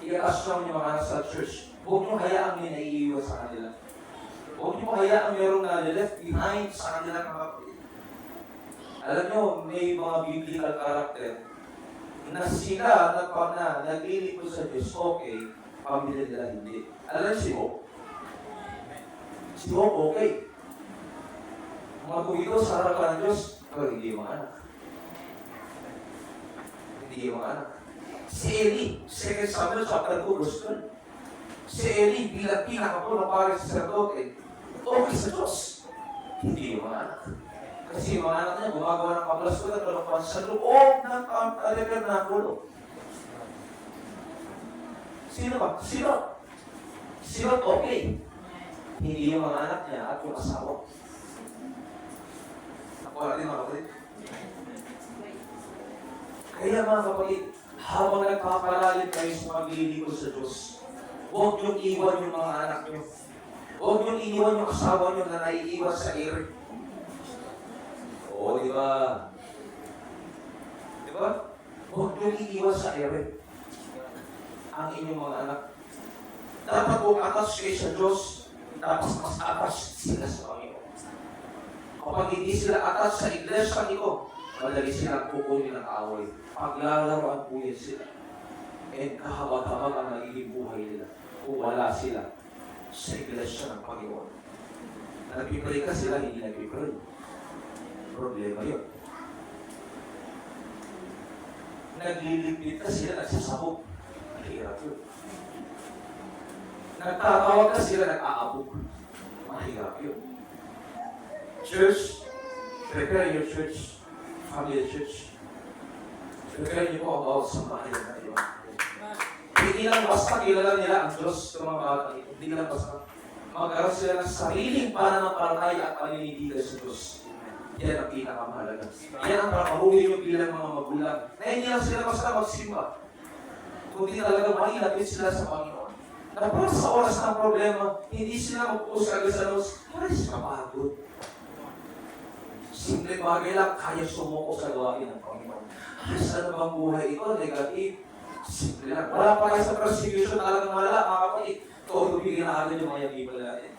I-attach nyo ang inyong mga anak sa church. Huwag nyo hayaang may naiiwan sa kanila. Huwag niyo hayaang merong na-left behind sa kanilang mga kapatid. Alam niyo, may mga biblical character na sila naglilingkod sa Diyos, okay, pamilya nila hindi. Alam si Job? Si Job, okay. Magpugito sa harapan ng Diyos, pero hindi yung mga anak. Hindi yung mga anak. Si Eli, 2 Samuel chapter 2, verse 12. Si Eli, bilang pinakapuno para sa sacerdote, okay sa Diyos. Hindi yung mga anak. Kasi yung mga anak niya, gumagawa ng kapalaskutan, kalungkuhan sa loob ng tabernakulo. Sino ba? Sino okay? Hindi yung mga anak niya at yung asawa. Nakuha natin mga kapatid. Kaya mga kapatid, habang nagpapalalim kayo sa paglilingkod sa Diyos, huwag niyong iwan yung mga anak niyo. Huwag niyong iniwan yung asawa niyo na naiiwan sa ere. Oo, di ba? Di ba? Huwag niyong iniwan sa ere ang inyong mga anak. Dapat kung attach kayo sa Diyos, dapat mas attach sila sa Panginoon. Kapag hindi sila attach sa iglesia nito, madali silang kukunin ng away. Paglalaroan po yan sila. And kahabag-habag ang nagiging buhay nila kung wala sila sa iglesia ng Panginoon. Nagpipray ka sila, hindi nagpipray. Problema yun. Naglilipit ka sila, nagsasabog. Mahirap yun. Nagtatawag ka sila, nag-aabog. Mahirap yun. Church, prepare your church. Family church. Prepare niyo po about sa bahay na ito. Hindi lang basta kilala nila ang Diyos sa mga bata ito. Hindi lang basta magkaroon sila ng sariling pananampalataya at paninindigan sa Diyos. Yan ang pinakamahalaga. Yan ang papahuli nyo bilang mga magulang. Na hindi lang sila basta magsimba. Kundi talaga mailapit sila sa Panginoon. Na para sa oras ng problema, hindi sila mag-uus agad sa Diyos. Alis ka pagod. Simple bagay lang, kaya sumuko sa gawain ng Panginoon. Alis ano bang buhay ito? Negative. Simple lang. Wala pa kayo sa persecution talagang malala, mga kapatid. Todo bigyan na agad yung mga people natin.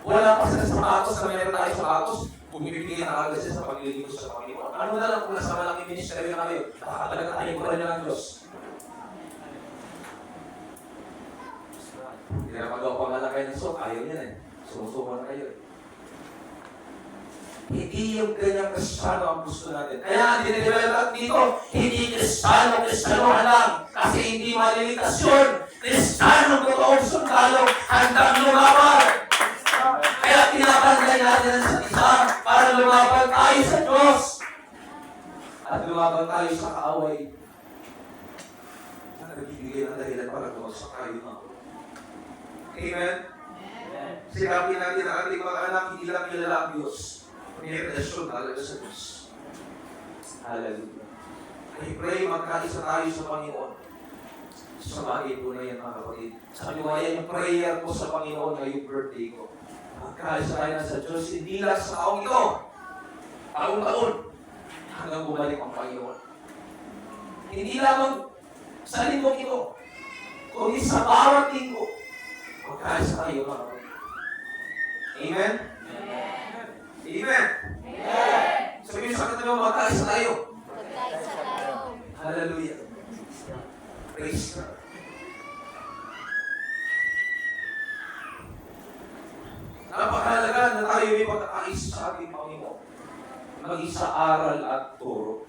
Wala pa sa sapatos na meron tayo sapatos, bumibigyan na agad siya sa paglilingkod sa Panginoon. Ano na lang kung nasa malaking ministeryo na kayo, nakakalaga tayo ko rin ng Diyos. Hindi na magawa pa nga lang kayo ng sok, ayaw niya na eh. Sumusuko na kayo. Hindi yung ganyang Kristiyano ang gusto natin. Kaya dinidevelop dito, hindi Kristiyano lang. Kasi hindi maliligtas yun. Kristiyano totoong sundalo, handang lumaban. Kaya pinapantay natin sa isa para lumaban tayo sa Diyos. At lumaban tayo sa kaaway. Nagbibigay ng dahilan para lumagsak tayo na. Amen? Sikapin natin ang ating mga anak, hindi lang kilala ang Diyos. May relasyon talaga sa Diyos. Hallelujah. I pray magkaisa tayo sa Panginoon. Sa bagay po na yan, mga kapatid. Sabi ko yan, yung prayer ko sa Panginoon ngayong birthday ko. Magkaisa tayo na sa Diyos, hindi lang sa taong ito. Taon-taon. Hanggang bumalik ang Panginoon. Hindi lamang sa linggong ito, kundi sa bawat linggo. Magkaisa tayo, mga kapatid. Amen? Amen. Sabihin sa katabi mo, magkaisa tayo. Hallelujah. Praise God. Napakahalaga na tayo may pagkakaisa sa ating Panginoon. Mag-isa aral at turo.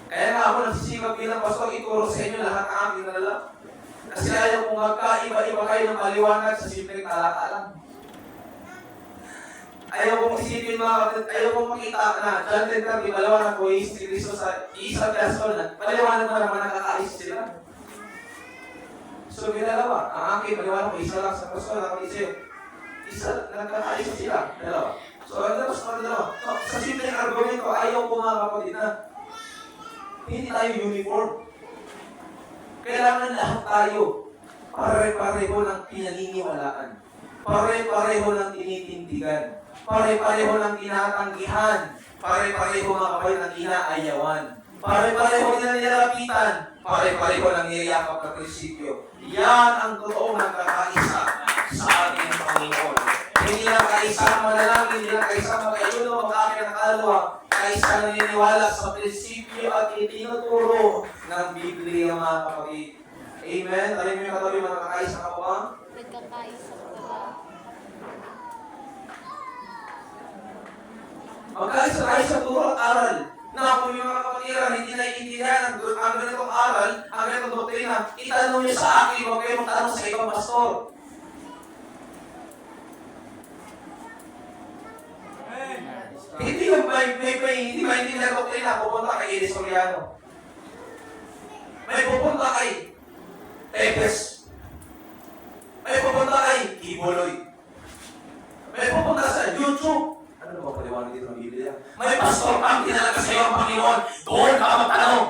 Kaya nga ako nagsisikap bilang pastor, ituro sa inyo lahat ang aking alam. Kasi ayaw kong magkaiba-iba kayo ng maliwanag sa simpleng talata lang. Ayaw kong isipin ayaw kong makita na John 10:30, maliwanag ko si Cristo sa isang Gospel na maliwanag mo naman nakakaisa sila. So, dalawa. Ang aking maliwanag ko, isa lang sa Gospel na mag-isip. Isa, nagkakaisa sila. Dalawa. So, ang labas naman dalawa. No, sa simpleng argument ko, ayaw ko mga kapatid na hindi tayo uniform. Kailangan lahat tayo pare-pareho ng pinaniniwalaan. Pare-pareho ng tinitindigan. Pare-pareho ng tinatanggihan. Pare-pareho mga kapatid ng inaayawan. Pare-pareho din ang nilalapitan. Pare-pareho ng niyayakap na prinsipyo. Yan ang totoong nagkakaisa sa ating Panginoon. Hindi lang kaisa manalangin, hindi lang kaisa magkayuno, mag-amin ng kaluluwa. Kaisa naniniwala sa prinsipyo at itinuturo ng Biblia, mga kapatid. Amen? Alam mo yung katabi, magkakaisa ka po ba? Nagkakaisa po ba? Magkaisa tayo sa turo at aral. Na kung yung mga kapatiran, hindi naiintindihan ang ganitong aral, ang ganitong doktrina, itanong niyo sa akin, huwag kayo magtanong sa ibang pastor. Hindi yung hindi maintindihan ang doktrina, pupunta kay Elis Soriano. May pupunta kay Tepes. May pupunta kay Kibuloy. May pupunta sa YouTube. Ano ba paliwanag dito ng Biblia? May pastor kang tinalaga sa iyo ang Panginoon. Doon ka magtanong.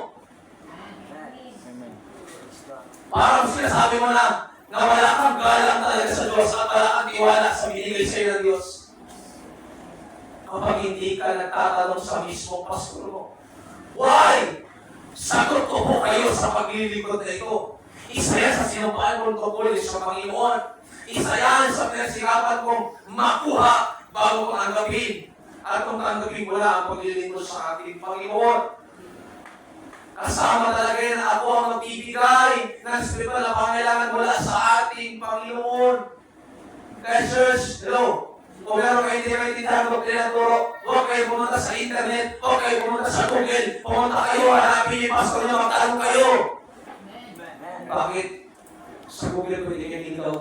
Parang sinasabi mo na wala kang galang talaga sa Diyos at wala kang tiwala sa binigay sa iyo ng Diyos. Kapag hindi ka nagtatanong sa mismong pastor mo. Why? Sagot ko po kayo sa paglilingkod na ito. Isa yan sa sinumpaan kong tungkol sa Panginoon. Isa yan sa pinagsikapan kong makuha bago ko tanggapin. At kung tanggapin ko na ang paglilingkod sa ating Panginoon. Kasama talaga yan na ako ang magbibigay ng spiritual na pangailangan mula sa ating Panginoon. Kaya church, hello. Kung meron kayo hindi maintindihan ng doktrina turo, huwag kayo pumunta sa internet, huwag kayo pumunta sa Google, pumunta kayo, hanapin yung pastor niyo, magtanong kayo. Bakit? Sa Google ko hindi kayo daw.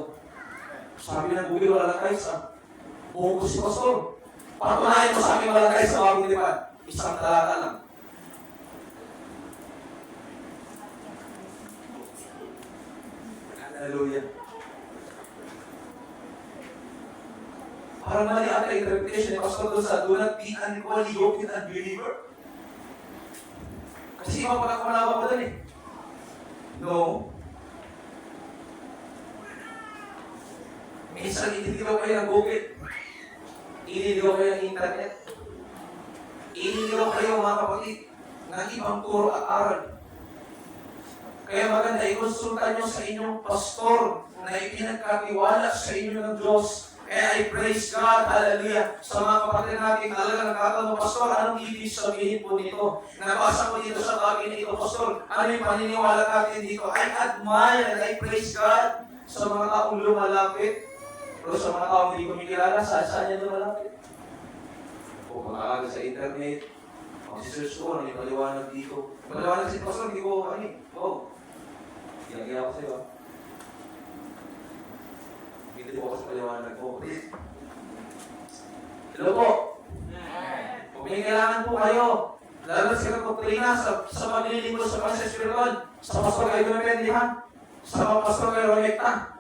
Sabi ng Google, wala lang kayo sa buhok si pastor. Patunayan mo sa akin wala kayo sa bagong lipad. Isang talata lang. Hallelujah. Parang mali ata interpretation ni Pastor doon sa do not be unequally yoked with unbeliever. Kasi ibang pagkakamalawa ko doon eh. No. Minsan ititigaw kayo ng Google. Ililigaw kayo ng internet. Ililigaw kayo mga kapatid ng ibang turo at aral. Kaya maganda ikonsulta nyo sa inyong pastor na ipinagkatiwala sa inyo ng Diyos. Kaya I praise God, hallelujah, sa mga kapatid natin talaga nagtatanong, Pastor, anong ibig sabihin po nito? Nabasa ko dito sa bagay na ito, Pastor, ano yung paniniwala natin dito? I admire and I praise God sa mga taong lumalapit Pero sa mga tao hindi ko kumikilala, saan niya lumalapit? O makakaga sa internet, mag-search ko, ano yung maliwanag dito. Maliwanag si Pastor, hindi ko, ginagawa ko sa'yo, ah. Hindi po ako sa paliwanag mo. Please. Hello po. Kung may kailangan po kayo, lalo sa doktrina, sa maglilingkod sa Panginoon Espiritual, sa pastor kayo dumipendihan, sa mga pastor kayo rumekta.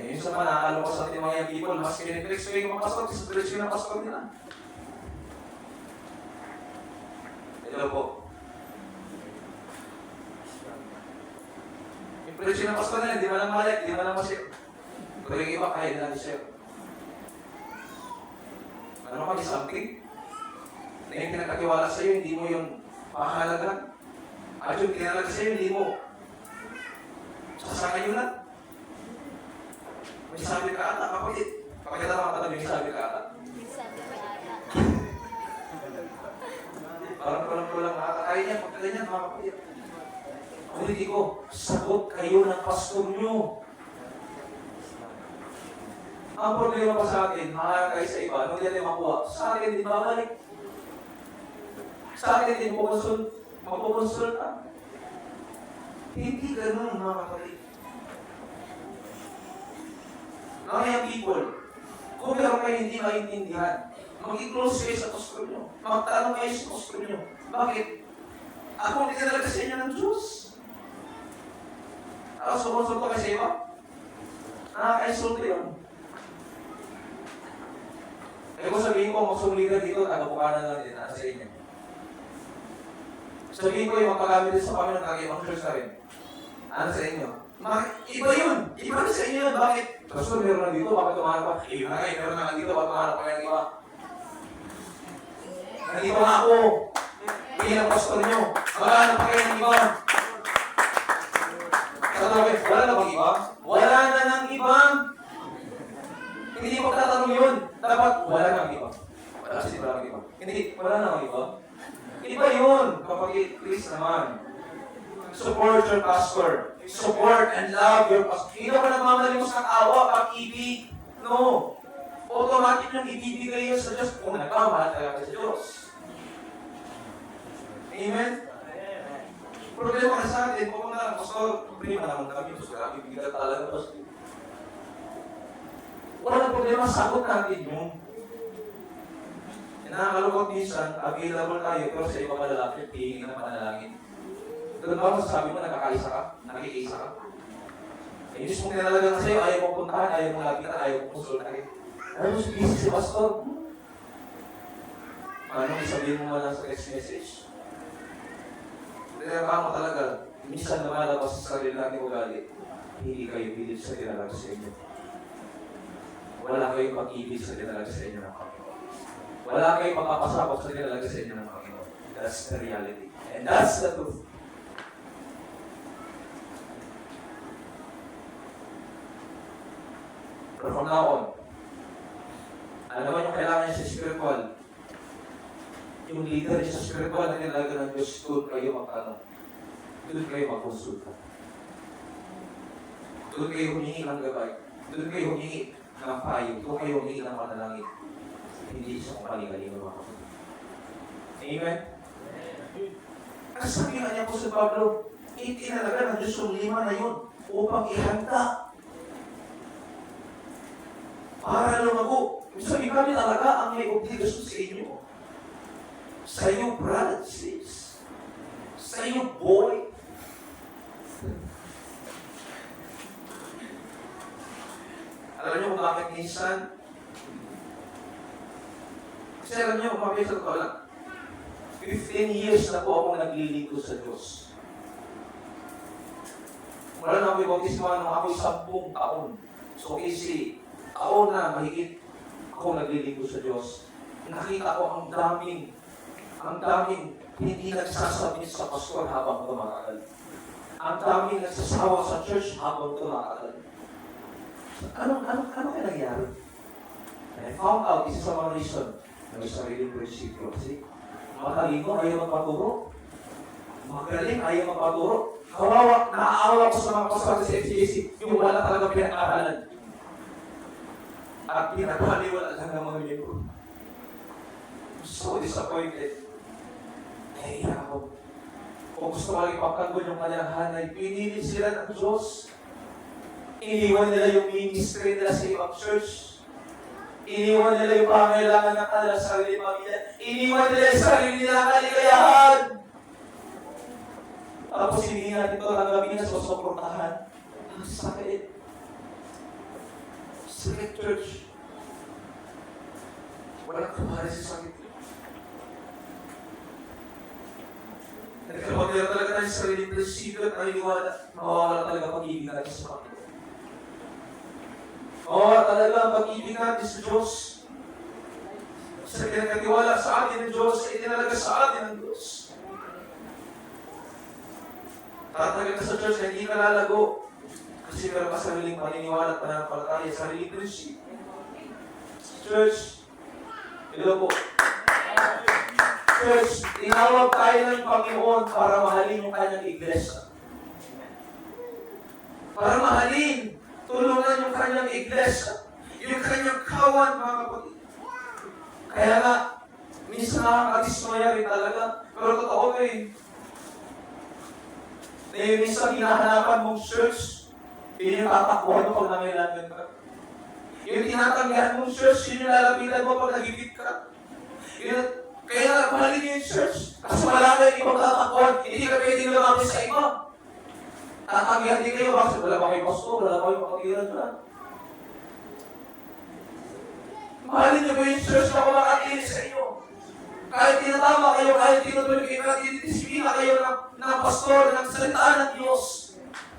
Eh, yung sa manakalo ko sa ating mga people, mas kinitrex ko yung mga pastor, sa diretso ng pastor nila. Hello po. Yung diretso ng pastor nila, di man lang malik, di man lang masip. Pero yung iba, kaya nila i-share. Ano kami, something? Na yung pinagkatiwala sa'yo, hindi mo yung pakahalagan. At yung kinalaga sa'yo, hindi mo sasakay yun lang. May sabi ka ata, kapatid. Pakita mga katabi, may sabi ka ata. Sabi ko ata. Parang kulang nakakakain niya, pagkakain niya, mga kapatid. Ulit ko, sagot kayo ng pastor nyo. Ang problema pa sa atin, mahal kayo sa iba, nung yan ay makuha, sa atin din babalik. Sa atin din mapukonsulta. Hindi ganun, mga kapatid. Mga people, kung meron kayo hindi maintindihan, mag-i-close kayo sa pastor nyo. Magtanong kayo sa pastor nyo. Bakit? Ako hindi talaga sa inyo ng Diyos. Ako sumonsulta kayo sa iba? Nakaka-insulta yun. Eh kung sabihin ko, magsumuli ka dito, taga-bukanan lang din, nasa inyo. Sabihin ko yung magpagamit din sa Panginoon, kag-ibang church na rin. Ano sa inyo? Iba yun! Iba na sa inyo yun, bakit? Pastor, meron na dito, bakit tumahanap pa? Iba na kayo, meron na dito, bakit tumahanap pa yung iba? Nandito nga ako. Hindi ng pastor nyo. Maghanap pa kayo ng iba. Sabi, wala na bang iba? Wala na ng iba! Hindi magtatanong yun. Dapat, wala nang iba. Wala kasi wala nang iba. Hindi, wala nang iba. Iba yun. Kapag please naman. Support your pastor. Support and love your pastor. Hindi ka nagmamalimos ng awa, pag-ibig. No. Automatic yung ibibigay yun sa Diyos kung nagmamahal talaga sa Diyos. Amen? Problema ka sa atin, kung mga pastor, problema naman kami, gusto kami bigla talaga pastor. Walang problema, sagot natin yun. Nakakalungkot minsan, available tayo, pero sa iba malalapit, hihingin na manalangin. Doon ba masasabi mo, nakakaisa ka? Nakikiisa ka? Eh, yung mong tinalaga na sa'yo, ayaw mong puntahan, ayaw mong lapitan, ayaw mong konsultahin. Ano mo si busy si pastor? Ano, isabihin mo lang sa text message? Tinalaga mo talaga, minsan lumalabas sa sarili natin ugali, hindi kayo pilit sa tinalaga sa inyo. Wala kayong pag-ibig sa tinalaga sa inyo ng Panginoon. Wala kayong pagpapasabot sa tinalaga sa inyo ng Panginoon. That's the reality. And that's the truth. Pero from now on, ano naman yung kailangan niya sa spiritual? Yung leader niya sa spiritual na tinalaga ng Diyos, doon kayo magtanong. Doon kayo magkonsulta. Doon kayo humingi ng gabay. Doon kayo humingi ng payo. Doon kayo humingi ng manalangin. Hindi siya kung palingaling mga kapatid. Amen? Ang sabihan niya po sa Pablo, itinalaga ng Diyos yung 5 na yun upang ihanda. Para lumago. Sabi kami talaga ang may obligasyon sa inyo. Sa iyo, brother, sis. Sa iyo, boy. Alam niyo kung bakit minsan? Kasi alam niyo, kumapit sa totoo lang. 15 years na po akong naglilingkod sa Diyos. Wala na ako ibautismo nung ako'y 10 taon. So, kasi taon na mahigit ako naglilingkod sa Diyos. Nakita ko ang daming hindi nagsasabit sa pastor habang tumatagal. Ang daming nagsasawa sa church habang tumatagal. Ano kaya nangyari? And I found out, isa sa mga reason, may sariling prinsipyo. Kasi, matalino, ayaw magpaturo. Magaling, ayaw magpaturo. Kawawa, naaawa ko sa mga pastor sa FCAC, yung wala talaga pinag-aralan. at pinagpaliwala lang ng mga miyembro. So disappointed. Nahiya ako. Kung gusto ko ipapagod yung kanyang hanay, pinili sila ng Diyos. Iniwan nila yung ministry nila sa ibang church. Iniwan nila yung pangailangan ng kanilang sarili pamilya. Iniwan nila yung sarili nilang kaligayahan. Tapos hindi natin ito tanggapin na susuportahan. Ang sakit. Sakit, church. Walang kumari sa sakit. Nagkapagkaya talaga tayo sa sariling prinsipyo at naniniwala, mawawala talaga pag-ibig natin sa Panginoon. Mawawala talaga ang pag-ibig natin sa Diyos. Sa pinagkatiwala sa atin ng Diyos, sa itinalaga sa atin ng Diyos. Tatagal ka sa Diyos na hindi ka lalago. Kasi meron ka sariling paniniwala at pananampalataya, sariling prinsipyo. Church, hello po. Church, tinawag tayo ng Panginoon para mahalin yung kanyang iglesia. Para mahalin, tulungan yung kanyang iglesia, yung kanyang kawan, mga kapatid. Kaya nga, minsan nakakadismaya rin talaga, pero totoo ito eh. Minsan hinahanapan mong church, yun yung tatakbuhan mo pag nangailangan ka. Yung tinatanggihan mong church, yun yung lalapitan mo pag nagigit ka. Kaya mahalin niyo yung church. Kasi wala kayo ibang tatakbuhan. Hindi ka pwedeng lumapit sa iba. Tatanggihan din kayo. Bakit wala ba kayo pastor? Wala ba kayo makatiran dyan? Mahalin niyo ba yung church na kumakakilis sa inyo? Kahit tinatama kayo, kahit tinutuloy kayo, kahit tinidisiplina kayo ng pastor, ng salitaan ng Diyos.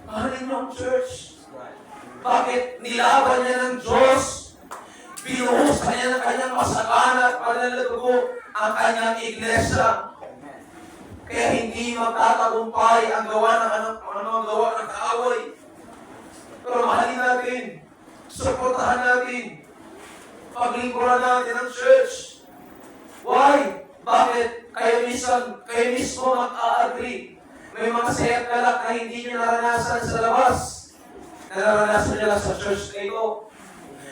Mahalin niyo ang church. Bakit? Nilaban niya ng Diyos. Binuhos kanya ng kanyang masagana at panaladugo ang kanyang iglesia. Kaya hindi magtatagumpay ang gawa ng ang gawa ng kaaway. Pero mahalin natin, suportahan natin, paglingkuran natin ang church. Why? Bakit? Kayo mismo mag-a-agree. May mga sayat kalak na hindi nyo naranasan sa labas. Naranasan nyo lang sa church na ito.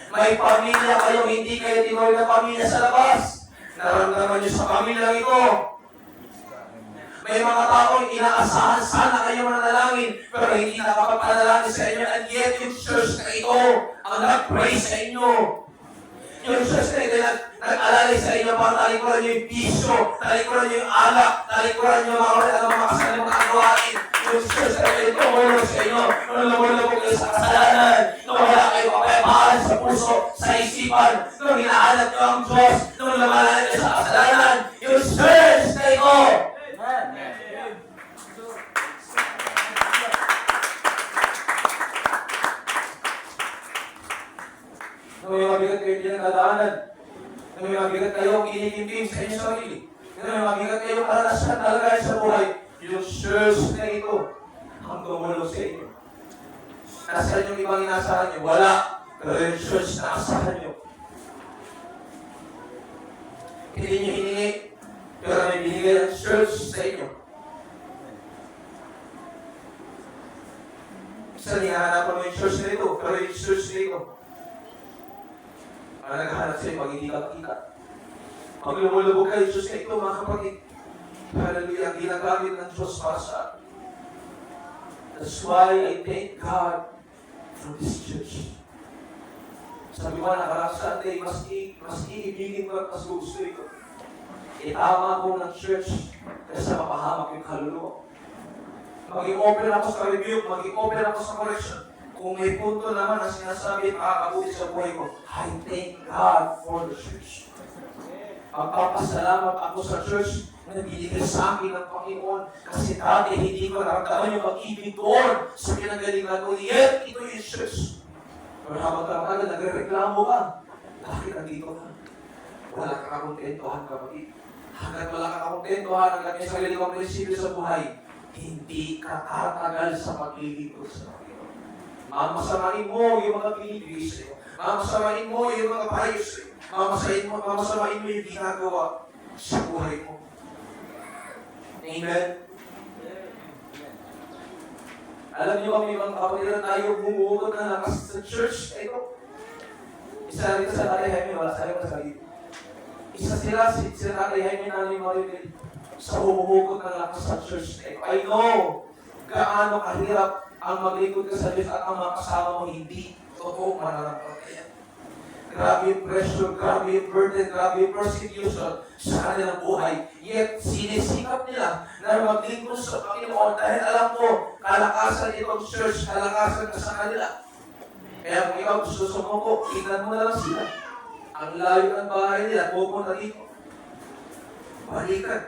May pamilya kayo, hindi kayo tinuloy na pamilya sa labas. Naramdaman nyo sa pamilyang ito. May mga taong inaasahan sana kayo mananalangin, pero hindi nakapagpanalangin sa inyo, and yet yung church na ito ang nag-pray sa inyo. Yung church na ito nag-alalay sa inyo para talikuran nyo yung bisyo, talikuran nyo yung alak, talikuran nyo mga kasalang mga gawain. Yung church na ito tumulong sa inyo, nung lumulubog kayo sa kasalanan, nung wala kayo kapayabahan sa puso, sa isipan, nung hinahanap nyo ang Diyos, nung lumalaan kayo sa kasalanan, yung church na ito. Nung may mabigat kayo hindi nadaanan, nung may mabigat kayo kinikimpim sa inyong sarili, nung may mabigat kayo karanasan talaga sa buhay, yung church na ito ang tumulong sa inyo. Nasaan yung ibang inasahan nyo? Wala. Pero yung church na asahan nyo. Hindi nyo hiningi, pero may binigay ang church sa inyo. Minsan hihanapan mo yung church na ito, pero yung church na ito, ang naghahanap sa'yo pag hindi ka makita. Pag lumulubog kayo, Diyos na ito, mga kapatid. Hallelujah, ang ginagamit ng Diyos para sa atin. That's why I thank God for this church. Sabi mo, nakarang Sunday, mas iibigin ko at mas gusto ito. Itama ko ng church kasi mapahamak yung kaluluwa. Maging open ako sa rebuke, maging open ako sa correction. Kung may punto naman na sinasabi makakabuti sa buhay ko, I thank God for the church. Magpapasalamat ako sa church na binigay sa akin ng Panginoon kasi dati hindi ko naramdaman yung pag-ibig doon sa pinanggalingan ko. Yet, ito yung church. Pero habang karamagan, nagre-reklamo ka. Bakit nandito ka? Wala ka kakontentuhan, kapatid. Hanggat wala ka kakontentuhan, hanggat may sarili kang prinsipyo sa buhay, hindi ka tatagal sa paglilingkod sa Panginoon. Mamasamain mo yung mga binibigay sa'yo. Mamasamain mo yung mga payo sa'yo. Mamasamain mo yung ginagawa sa buhay mo. Amen? Alam niyo kami mga kapatiran tayo bumugot na lakas sa church. Ito. Isa rito sa Tatay Jaime, wala sa iyo sa dito. Isa sila, si Tatay Jaime na ni Maribel, sa humuhugot ng lakas sa church na ito. I know gaano kahirap ang maglingkod ka sa Diyos at ang mga kasama mo hindi totoo mananampalataya. Grabe yung pressure, grabe yung burden, grabe yung persecution sa kanilang buhay. Yet, sinisikap nila na maglingkod sa Panginoon dahil alam ko, kalakasan itong church, kalakasan ka sa kanila. Kaya kung ikaw gusto sumuko, tingnan mo na lang sila. Ang layo ng bahay nila, pupunta dito. Balikan.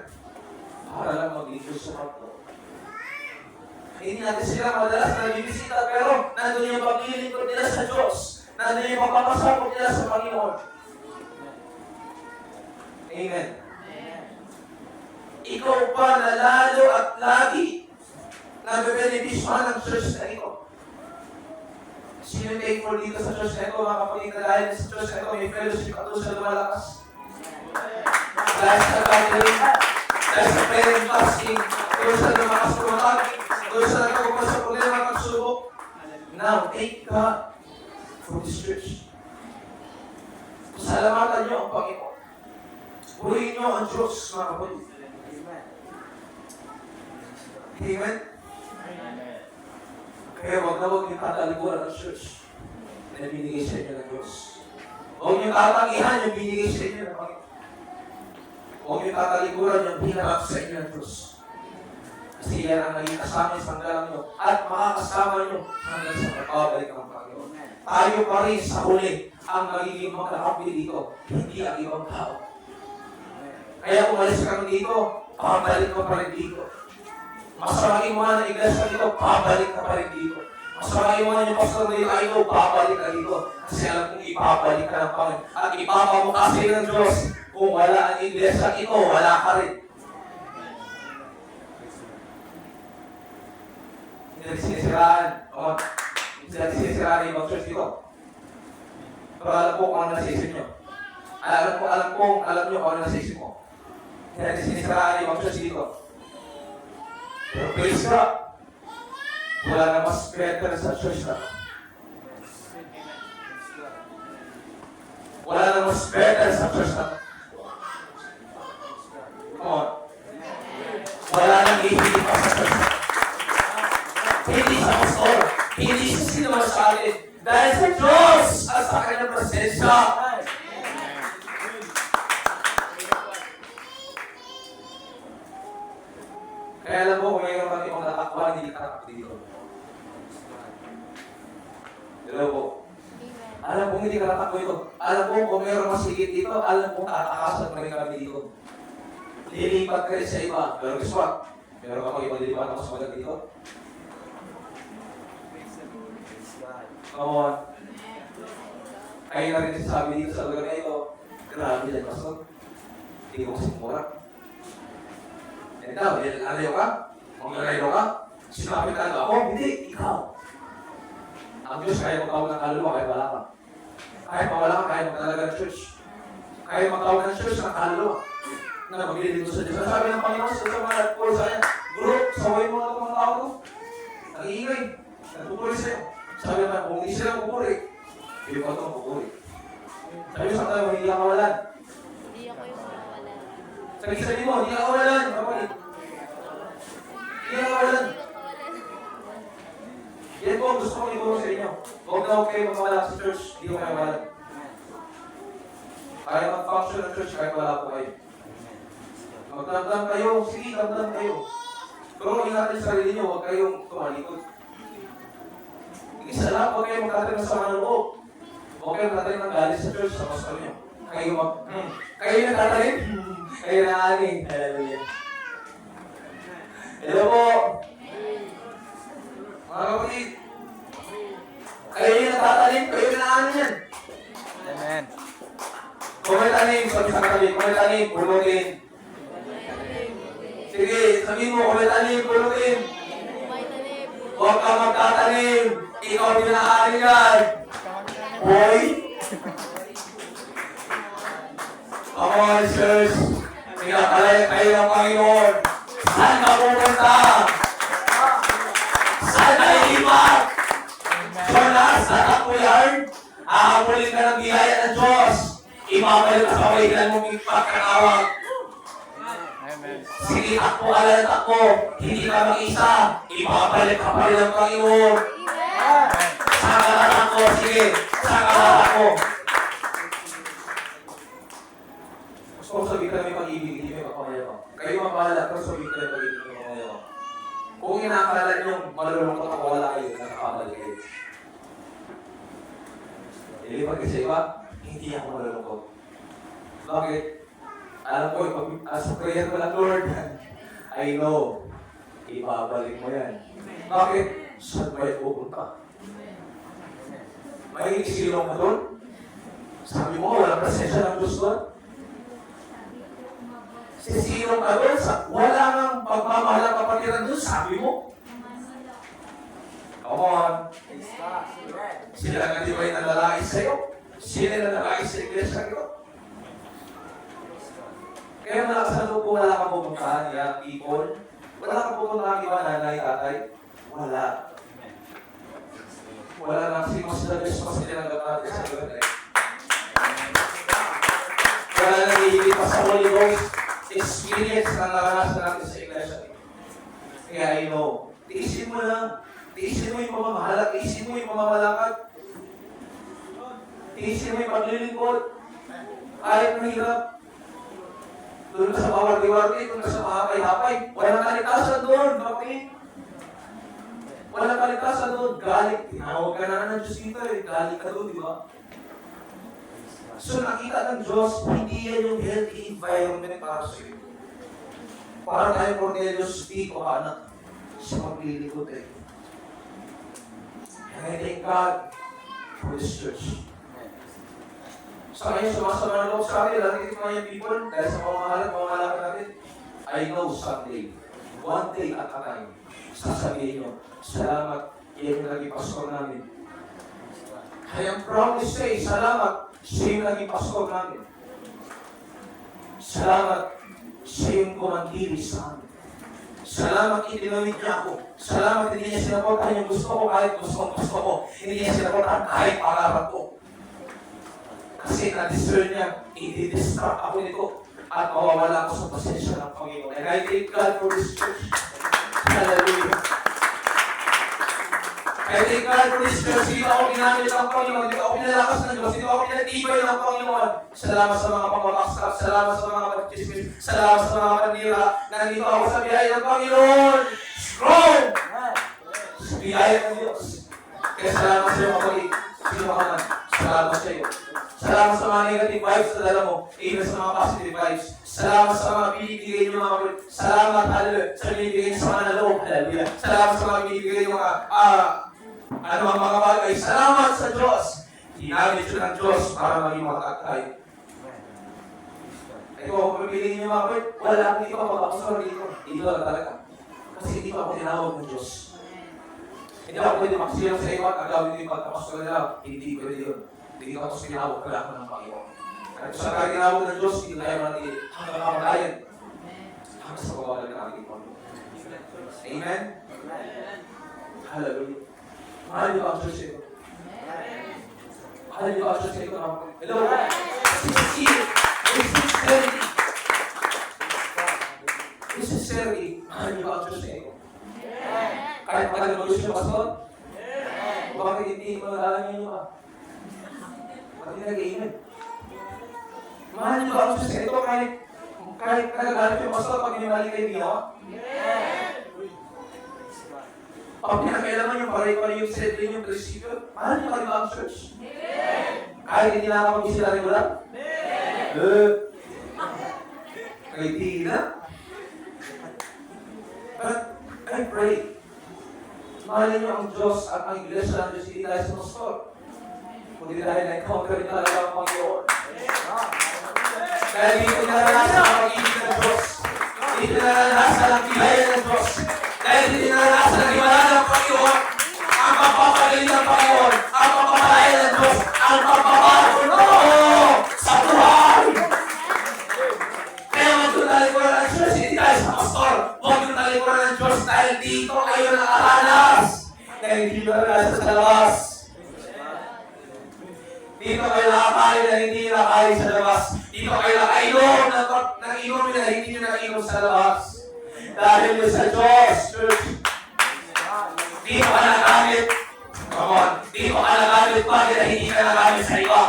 Para lang maglingkod sa Panginoon. Hindi natin sila madalas na bibisita, pero nandun yung paglilingkod nila sa Diyos. Nandun yung pagpapasakot nila sa Panginoon. Amen. Ikaw pa na lalo at lagi na bebenepisyohan ng church na ito. Sino yung take for dito sa church na ito, mga kapatid, na dahil sa church na ito, may fellowship at doon siya lumalakas. Dahil sa gathering, dahil sa parent fasting, doon siya lumakas tumatag, doon siya nagkakupas sa problema at pagsubok. Now, thank God for this church. Salamatan niyo ang Panginoon. Purihin niyo ang Diyos, mga kapatid. Amen? Kaya wag na huwag yung tatalikuran ng church na binigay sa inyo ng Diyos. Huwag yung tatangihan yung binigay sa inyo ng Panginoon. Huwag yung tatalikuran yung pinarap sa inyo ng Diyos. Kasi yan ang naging kasama sa hanggang nyo at makakasama nyo hanggang sa pagkabalik ng Panginoon. Tayo pa rin sa huli ang magiging magkakapili dito, hindi ang ibang tao. Kaya umalis ka dito, pabalik ka pa rin dito. Mas maraming mga na iglesia dito, pabalik ka pa rin dito. Mas maraming mga yung pastor na dito, pabalik ka dito. Kasi alam kong ipabalik ka ng Panginoon. At ipapamukasi ng Diyos, kung wala ang iglesia ito, wala ka rin. Hindi natin sinisiraan. Hindi natin sinisiraan yung ibang church dito. Pero alam ko kung ano nasisip nyo. Alam nyo kung ano nasisip mo. Hindi natin sinisiraan yung ibang church dito. Pero praise God, wala na mas better sa church na. Wala na mas better sa church na. Come on. Wala nang ihigit pa sa church na. Hindi sa pastor, hindi sa sino man sa atin. Dahil sa Diyos at sa kanyang presensya. Kaya alam mo, kung mayroon kami kung natakbuhan, hindi ka takbo dito. Hello po. Alam kong hindi ka natakbo dito. Alam kong kung mayroon mas higit dito, alam kong tatakasan pa rin kami dito. Lilipat ka rin sa iba. Pero guess what? Meron ka ibang lilipat ako sa maganda dito. Come on. Kaya na rin sabi dito sa lugar na ito, grabe yan, pastor. Hindi ko kasi mura. And now, alayo ka? Magalayo ka? Sinapit ka ako? Hindi, ikaw. Ang Diyos kaya magtawag ng kaluluwa, kaya wala ka. Kahit mawala ka, kaya magtalaga ng church. Kaya magtawag ng church ng kaluluwa. Na maglilito sa Diyos. Sabi ng Panginoon sa mga nagpuro sa kanya, group, saway mo na itong mga tao ko. Nag-iingay. Nagpupuri sa'yo. Sabi naman, kung hindi sila pupuri, hindi ko itong pupuri. Sabi sa tayo, hindi ka kawalan. Hindi ako yung mawala. Sabi mo, hindi ka kawalan. Kapatid. Hindi ka kawalan. Yan po, gusto kong ituro sa inyo. Huwag na huwag kayo magmawala sa church, hindi ko kayo kawalan. Kaya mag-function ng church, kahit wala po kayo. Magdamdam kayo, sige, damdam kayo. Pero ingatan sa sarili nyo, huwag kayong tumalikod. Isa lang, huwag kayong magkatarin ng sama ng loob. Huwag kayong magkatarin ng galit sa church, sa pastor nyo. Kayo kayo nagkatarin? Kayo na aning. Hallelujah. Hello po. Mga kapatid. Kayo yung nagtatanim, kayo na aning yan. Amen. Kung may tanim, sabi sa katabi, kung may tanim, pulutin. Sige, sabihin mo, kung may tanim, pulutin. Huwag kang magtatanim. Ikaw din na aani yan. Boy. Come on, sirs. Pinakalaya kayo ng Panginoon. Saan ka pupunta? Saan ka iipat? Jonas, natakbo yan? Hahabulin ka ng biyaya ng Diyos. Ibabalik ka sa kawilan mong ipagkakawag. Amen. Sige, takbo ka lang, takbo. Hindi ka mag-isa. Ibabalik ka pa rin ng Panginoon. Saka lang ako, sige. Saka lang ako. Gusto ko sabihin ka may pag-ibig, hindi may kapamaya ko. Kayo mabahala, pero sabihin ka may pag-ibig, hindi may kapamaya ko. Kung inakala nyo, malulungkot ako, wala kayo, nakakabalik kayo. Ilipag kasi iba, hindi ako malulungkot. Bakit? Alam ko, sa prayer ko lang, Lord, I know, ibabalik mo yan. Bakit? Saan ba yung pupunta? May isilong ka doon? Sabi mo, walang presensya ng Diyos doon? Sisilong ka doon? Wala nang pagmamahal ang kapatiran doon, sabi mo? Come on. Sila nga di ba yung nalalais sa'yo? Sila yung nalalais sa iglesia nyo? Kaya malakas ang loob ko, wala kang pupuntahan, young people. Wala kang pupuntahan, iba, nanay, tatay. Wala. Wala na kasi mas the best mas tinanggap natin sa lugar eh. Wala na hihigit pa sa Holy Ghost experience na naranasan natin sa iglesia. Kaya I know, tiisin mo lang. Tiisin mo yung pamamahala, tiisin mo yung pamamalakad. Tiisin mo yung paglilingkod. Kahit mahirap. Doon ka sa pawardi-wardi, doon ka sa mahapay-hapay. Walang kaligtasan doon, kapatid. Walang kaligtasan doon. Galit. Tinawag ka na ng Diyos dito eh. Galit ka doon, di ba? So nakita ng Diyos, hindi yan yung healthy environment para sa iyo. Para tayo Cornelius speak o anak sa paglilingkod eh. And I thank God for this church. Sa ngayon, sumasama ng loob sa akin, lagi mga yung people, dahil sa pamamahalan natin, I know someday, one day at a time, sasabihin nyo, salamat, yan yung naging pastor namin. I am proud to say, salamat, siya yung naging pastor namin. Salamat, siya yung kumangkilis sa amin. Salamat, itinamit niya ako. Salamat, hindi niya sinaportahan yung gusto ko kahit gusto ko. Hindi niya sinaportahan kahit pangarap ko. Kasi na-discern niya, i-distract ako nito at mawawala ako sa pasensya ng Panginoon. And I thank God for this church. Hallelujah. I thank God for this church. Hindi ako ginamit ng Panginoon. Hindi ako pinalakas ng Diyos. Hindi ako pinatibay ng Panginoon. Salamat sa mga pamamakstap. Salamat sa mga pagkismis. Salamat sa mga kanila. Nandito ako sa biyaya ng Panginoon. Strong! Sa biyaya ng Diyos. Kaya salamat sa iyo, kapatid. Sino ka man. Salamat sa iyo. Salamat sa mga negative vibes na dala mo. Amen sa mga positive vibes. Salamat sa mga binibigay niyo mga kapatid. Salamat, hallelujah, sa binibigay niyo sa mga naloob. Hallelujah. Salamat sa mga binibigay niyo mga ang mga bagay. Salamat sa Diyos. Ginamit yun ng Diyos para maging matatag tayo. Ito ako pipiliin niyo mga kapatid. Wala akong iba mag-apostol dito. Dito lang talaga. Kasi hindi pa ako tinawag ng Diyos. Hindi ako pwede maksilang sa iyo at agawin yung pagkapostol nila. Hindi pwede yun. Hindi ka tapos tinawag pala ako ng Panginoon. At sa kaginawag ng Diyos, hindi tayo manatili hanggang kamatayan. Hanggang sa pagwawalan ng ating Panginoon. Amen? Hallelujah. Mahal niyo ba ang church ito? Mahal niyo ba ang church ito? Hello? Sincerely, mahal niyo ba ang church ito? Kahit pagkakagulis niyo, Pastor? Bakit hindi malalang niyo ba? Bakit hindi nag-amen? Mahal niyo ba ang church ito? Kahit nagagalit niyo, Pastor, pag minimali kayo ginawa? Pag pinakailaman yung pare-pare yung set rin yung prinsipyo, mahal niyo ba ang church? Kahit hindi nakakapag-isip sila regular? Kahit hindi na? But I pray, mahalin niyo ang Diyos at ang iglesia ng Diyos hindi dahil sa pastor. Kundi dahil na-encounter rin talaga ang Panginoon. Dahil dito naranasan ang pag-ibig ng Diyos. Dito naranasan ang biyaya ng Diyos. Dahil dito naranasan ang himala ng Panginoon. Ang pagpapagaling ng Panginoon. Ang pagpapalaya ng Diyos. Ang pagpapagulo sa buhay. Kaya huwag yung talikuran ng Diyos, hindi dahil sa pastor. Huwag yung talikuran ng Diyos dahil dito kayo nakaranas. Dahil dito naranasan sa labas. labas. Dito kayo nakainom ng inom na hindi nyo nakainom sa labas. Dahil yun sa Diyos, church. Dito ka nagagamit. Come on. Dito ka nagagamit bagay na hindi ka nagagamit sa iba.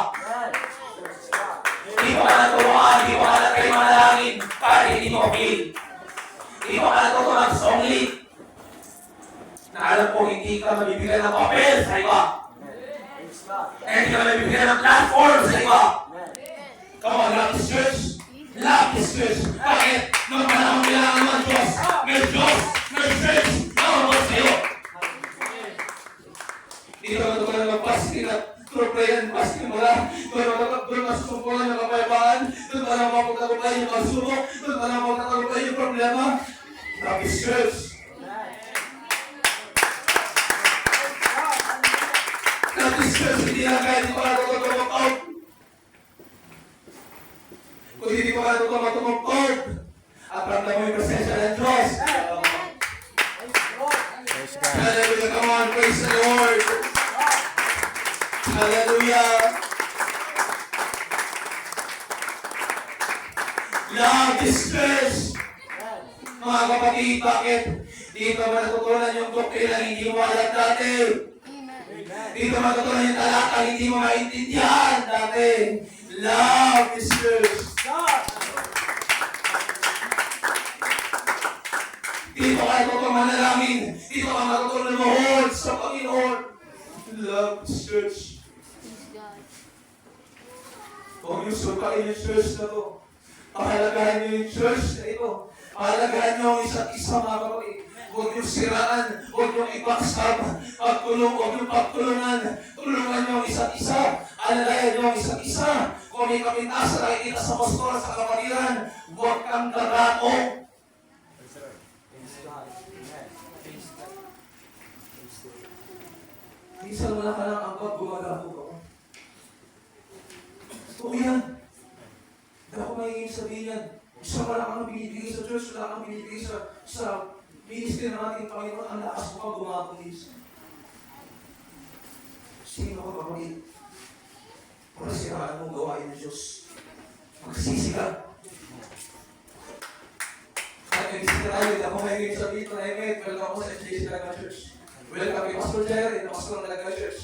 Dito ka naturuan. Dito ka nagkaroon ng manalangin para hindi mo feel. Dito ka natutunan sa only. Na alam ko hindi ka mabibigyan ng papel sa iba. Hindi ka mabibigyan ng platform sa iba. Come on, love is church. Love is church. Bakit? Nung panahon kailangan ng Diyos. May Diyos. May church. Nakabot sa'yo. Hindi ka matutunan mag-fasting at through prayer and fasting mo lang. Doon masusupulan yung kapayapaan. Doon ka na mapagtagumpay yung pagsubok. Doon ka na mapagtagumpay yung problema. Love is church. Love is church. Hindi na kaya di pa natutunan kung hindi pa ka tumutog at ramdam mo yung presensya ng Diyos. Praise God. Hallelujah. Come on, praise the Lord. Hallelujah. Love is church. Mga kapatid, bakit? Dito matutunan yung doktrina hindi mo alam dati. Dito matutunan yung talata hindi mo maintindihan dati. Love is church. Dito ka natutulong manalangin. Dito ka natutulong lumuhod sa Panginoon. Love is church. Kung yung sumpain yung church na to, pahalagahan nyo yung church na ito. Pahalagahan nyo ang isa't isa mga kapatid. Huwag nyo siraan. Huwag nyo i-backstab. Huwag nyo pagtulungan. Tulungan nyo ang isa't isa. Alalayan nyo ang isa't isa. Kung may kapintas na nakikita sa pastor sa kapatiran, huwag kang gagao. Minsan wala ka lang angkot, gumagapo ka. Oo yan. Hindi ako mahingin sabihin yan. Isa wala kang binibigay sa church, wala kang binibigay sa ministry ng ating Panginoon, ang lakas mo kang gumagapo minsan. Sino ka kapatid? Para siraan mong gawain ng Diyos. Magsisi ka. Kahit nagsisi tayo, hindi ako mahingin sabihin ko na welcome ako sa FJC Talaga Church. Welcome kay Pastor Jerry, na Pastor Talaga Church.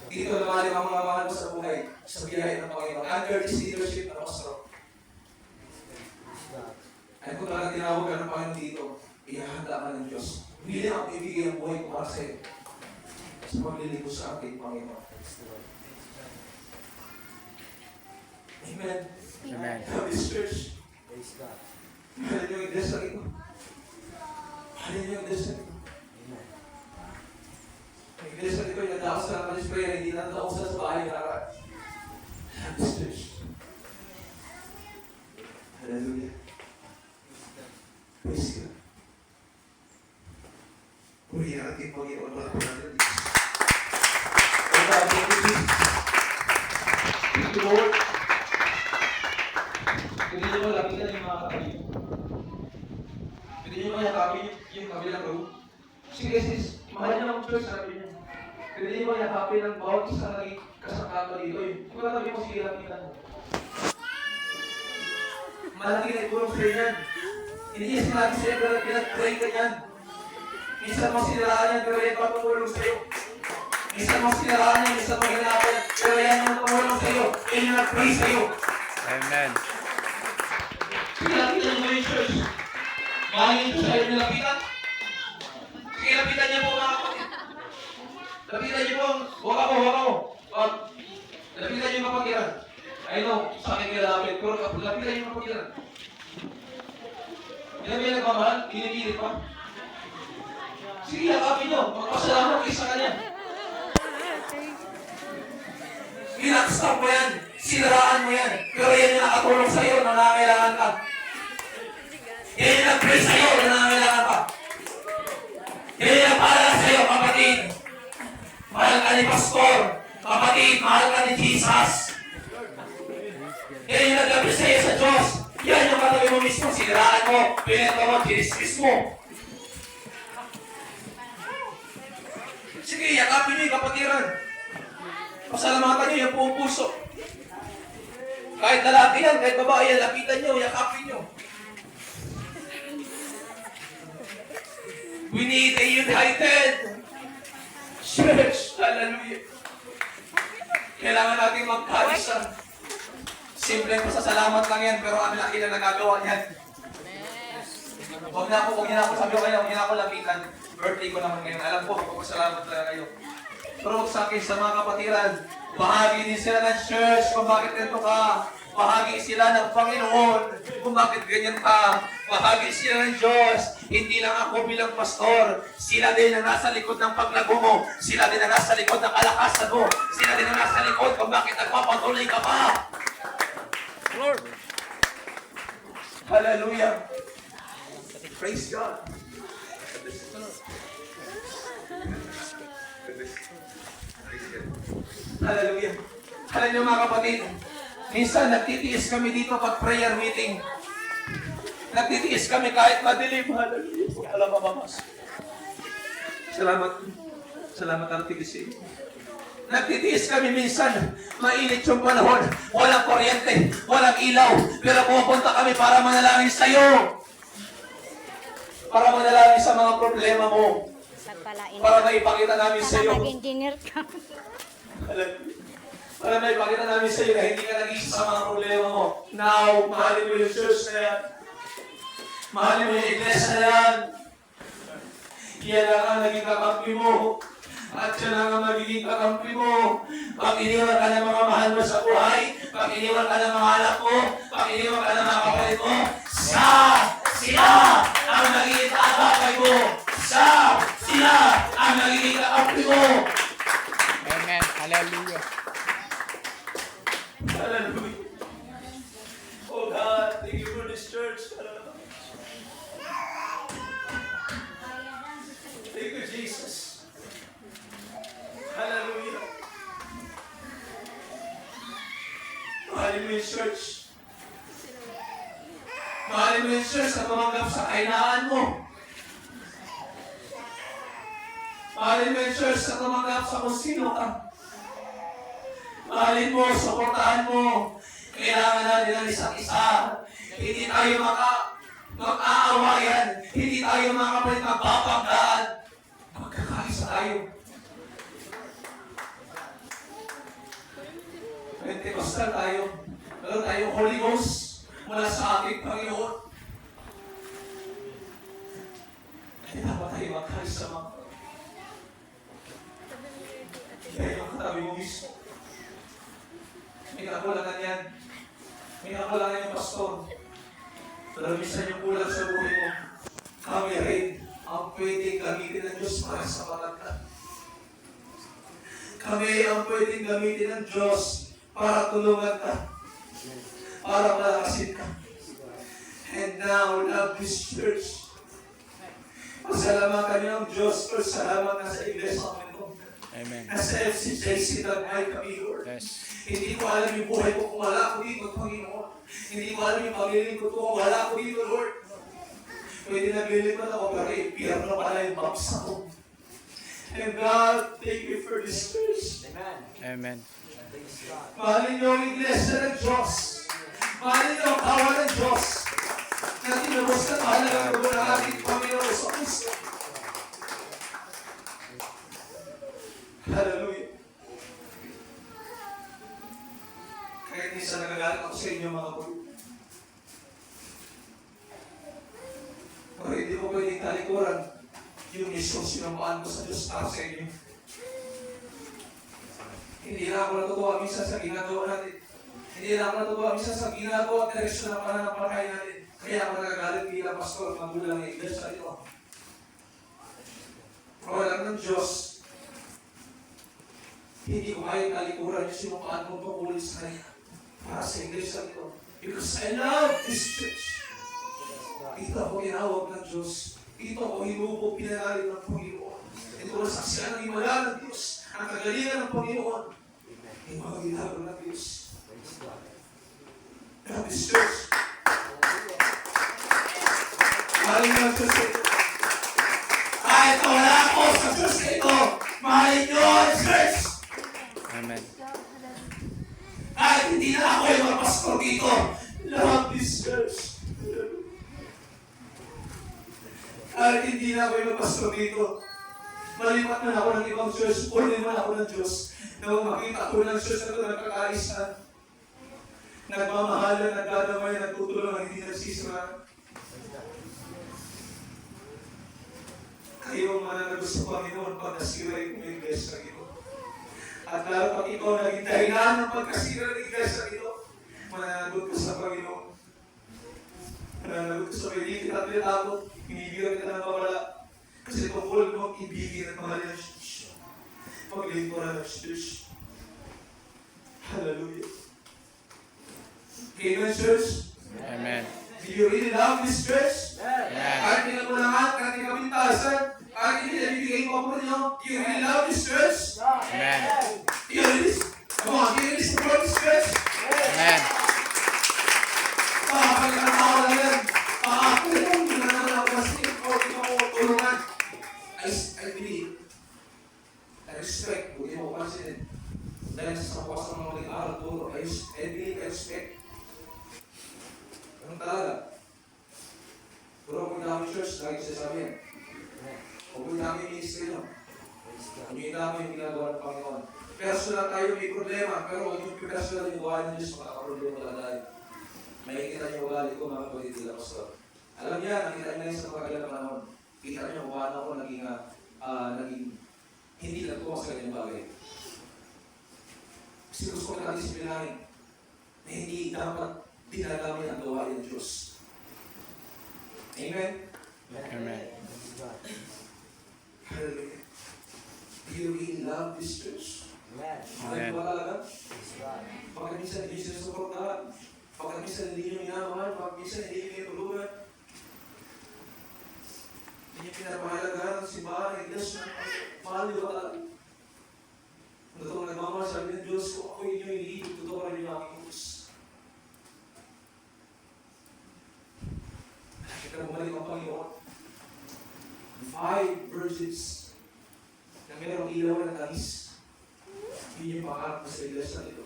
Dito lumalim ang mga mahal mo sa buhay, sa biyahe ng Panginoon. Under this leadership ng Pastor. Ay kung talaga tinawag ka ng Panginoon dito, ihahanda ka ng Diyos. Hindi lang ako ibigay ang buhay ko para sa'yo. Sa paglilingkod sa ating Panginoon. Amen. Amen. Love is church. Mahal niyo yung desal ito. Mahal niyo yung desal ito. Yung desal ito, yung nadaos na naman yung prayer, hindi na nadaos na sa bahay na naman. Love is church. Hallelujah. Praise God. Purihin ang ating Panginoon. Wala po natin dito. Wala po natin dito. Thank you, Lord. Pwede nyo ba lapitan yung mga kapatid? Pwede nyo ba yakapin yung kabilang room? Sige sis, mahal niya ng church, sabi niya. Pwede nyo ba yakapin ang bawat isa na naging kasakama dito? Kung natabi mo, sige lapitan mo. Malaki na itulong sa'yo yan. Hindi niya sinabi sa'yo, pero pinag-pray ka yan. Minsan mo siniraan yan, pero yan pa tumulong sa'yo. Minsan mo siniraan yan, minsan mo hinapan, pero yan yung tumulong sa'yo. Yan yung nag-pray sa'yo. Amen. Sige, lapitan niyo yung church. Mahangin ito sa'yo niyo lapitan. Sige, lapitan niyo po mga kapatid. Lapitan niyo po, huwag ako. Lapitan niyo yung kapatiran. I know, sa akin kailangan, pero lapitan niyo yung kapatiran. Hindi na yung nagmamahal, pinipilit pa. Sige, yakapin niyo. Magpasalamat kayo sa kanya. Pinakstop mo yan. Sinaraan mo yan. Pero yan yung nakatulong sa'yo na nangangailangan ka. Yan yung nag-pray sa'yo na nangangailangan ka. Yan yung nagpaalala sa'yo, kapatid. Mahal ka ni Pastor. Kapatid, mahal ka ni Jesus. Yan yung nag-pray sa'yo sa Diyos. Yan yung katabi mo mismo. Sinaraan mo. Pinento mo. Tinismis mo. Sige, yakapin niyo yung kapatiran. Pasalamatan niyo yung buong puso. Kahit lalaki yan, kahit babae yan, lapitan nyo, yakapin nyo. We need a united church. Hallelujah. Kailangan natin magkaisa. Simpleng pasasalamat lang yan, pero ang laki na nagagawa niyan. Huwag niya na ako sabi ko kayo, huwag niya na ako lapitan. Birthday ko naman ngayon. Alam ko, magpapasalamat talaga kayo. Pero sa akin, sa mga kapatiran, bahagi din sila ng church kung bakit ganito ka. Bahagi sila ng Panginoon kung bakit ganyan ka. Bahagi sila ng Diyos. Hindi lang ako bilang pastor. Sila din ang nasa likod ng paglago mo. Sila din ang nasa likod ng kalakasan mo. Sila din ang nasa likod kung bakit nagpapatuloy ka pa. Lord. Hallelujah. Praise God. Hallelujah. Alam niyo mga kapatid, minsan nagtitiis kami dito pag prayer meeting. Nagtitiis kami kahit madilim. Hallelujah. Alam mo, mamas. Salamat. Salamat, RTBC. Nagtitiis kami minsan, mainit yung panahon, walang kuryente, walang ilaw, pero pupunta kami para manalangin sa iyo. Para manalangin sa mga problema mo. Para maipakita namin sa iyo. Nag-engineer ka. Para maipakita namin sa iyo na hindi ka nag-iisa sa mga problema mo. Now, mahalin mo yung church na yan. Mahalin mo yung iglesia na yan. Yan lang ang naging kakampi mo. At yan lang ang magiging kakampi mo. Pag iniwan ka ng mga mahal mo sa buhay, pag iniwan ka ng mga anak mo, pag iniwan ka ng mga kapatid mo, sila ang magiging kakampi mo. Sila ang magiging kakampi mo. Amen. Hallelujah. Hallelujah. Oh God, thank you for this church. Thank you, Jesus. Hallelujah. Mahalin mo yung church. Mahalin mo yung church na tumanggap sa kainaan mo. Mahalin mo yung church na tumanggap sa kung sino ka. Mahalin mo, suportahan mo. Kailangan natin ang isang isa. Hindi tayo mag-aawayan. Hindi tayo mga kapatid magpapagdaan. Magkakaisa tayo. Pentecostal tayo. Meron tayong Holy Ghost mula sa ating Panginoon. Kaya dapat tayo magkaisa mga kapatid. Kaya yung katabi mo mismo. May kakulangan yan. May kakulangan yung pastor. Pero minsan yung kulang sa buhay mo, kami rin ang pwedeng gamitin ng Diyos para sa pagkakad. Kami ang pwedeng gamitin ng Diyos para tulungan ka. Para malakasin ka. And now, love this church. Pasalamatan niyo ang Diyos for salamat na sa iglesia ko. Amen. Nasa FCJC na buhay kami, Lord. Yes. Hindi ko alam yung buhay ko kung wala ako dito, Panginoon. Hindi ko alam yung pagliling ko kung wala ako dito, Lord. Pwede naglilipad ako, pero impyerno pala yung baksa ko. And God, thank you for this church. Amen. Mahalin niyo ang iglesia ng Diyos. Mahalin niyo ang kawa ng Diyos. Na tinubos na mahalagang lugar ng ating Panginoon sa puso. Hallelujah. Kahit minsan nagagalit ako sa inyo mga kapatid. Pero hindi ko pwedeng talikuran yung misyon sinumaan ko sa Diyos para sa inyo. Hindi na ako natutuwa minsan sa ginagawa natin. Hindi na ako natutuwa minsan sa ginagawa at direksyon ng pananampalataya natin. Kaya ako nagagalit bilang pastor, magulang ng iglesia ito. Pero alam ng Diyos, hindi ko kaya talikuran yung sinukaan mo tungkulin sa kanya para sa iglesia ito. Because I love this church. Ito ako ginawag ng Diyos. Ito ako hinubo pinagaling ng Panginoon. Ito ang saksiyan ng himala ng Diyos. Ang kagalingan ng Panginoon. Yung mga ginagawa ng Diyos. Love this church. Mahalin niyo ang Diyos ito. Kahit wala ako sa Diyos ito, mahalin niyo ang church. Amen. Kahit hindi na ako yung pastor dito. Love this church. Kahit hindi na ako yung pastor dito, malipat na ako ng ibang church, o naman ako ng Diyos. Na makita ko ng church na ito, nagkakaisa. Nagmamahalan, nagdadamay, nagtutulong, hindi nagsisira. Kayo ang mananagot sa Panginoon pag nasira yung iglesia ito. At lalo pag ikaw naging dahilan ng pagkasira ng iglesia ito, mananagot ka sa Panginoon. Mananagot ka sa Panginoon, hindi kita tinatakot, hinibigan kita ng mawala. Kasi tungkol mo ang ibigin at mahalin ng Diyos. Paglingkuran ng Diyos. Hallelujah. Amen, church? Amen. Do you really love this church? Amen. Kahit pinagulangan, kahit pinabintasan, kahit hindi nabibigay ko po ninyo, do you really love this church? Amen. Do you really? Come on, do you really support this church? Amen. Pakapagkakata ko lang yan. Pakapagkakata ko lang ako kasi hindi mo tulungan. I believe, I respect, hindi mo pansinin. Dahil sa kapuas ng mga mag-aaral turo, I believe, I respect. Ganun talaga. Pero kung namin church, lagi sinasabi yan. Kung namin ministry nyo, kung yun namin yung ginagawa ng Panginoon. Personal tayo may problema, pero huwag yung personal yung gawa ng Diyos, makakaproblema talaga. Makikita niyo ugali ko, mga kapatid na pastor. Alam niya, nakita niya sa pagkakalang panahon. Kita niyo kung paano ako naging hindi lang ko sa kanyang bagay. Kasi gusto ko nakadisiplinahin na hindi dapat dinadamay ang gawain ng Diyos. Amen? Amen. Hallelujah. Do you really love this church? Mahal ba talaga? Baka minsan hindi siya suportahan. Baka minsan hindi nyo minamahal. Baka minsan hindi nyo tulungan. Hindi nyo pinapahalagaan ng simbahan ng iglesia. Mahal nyo ba talaga? Totoo nagmamahal, sabi ng Diyos, kung ako inyo iniibig, totoo ka rin yung aking Diyos. Kita bumalik ang Panginoon. 5 virgins na mayroong ilaw na nangis. Yun yung pangarap mo sa iglesia nito.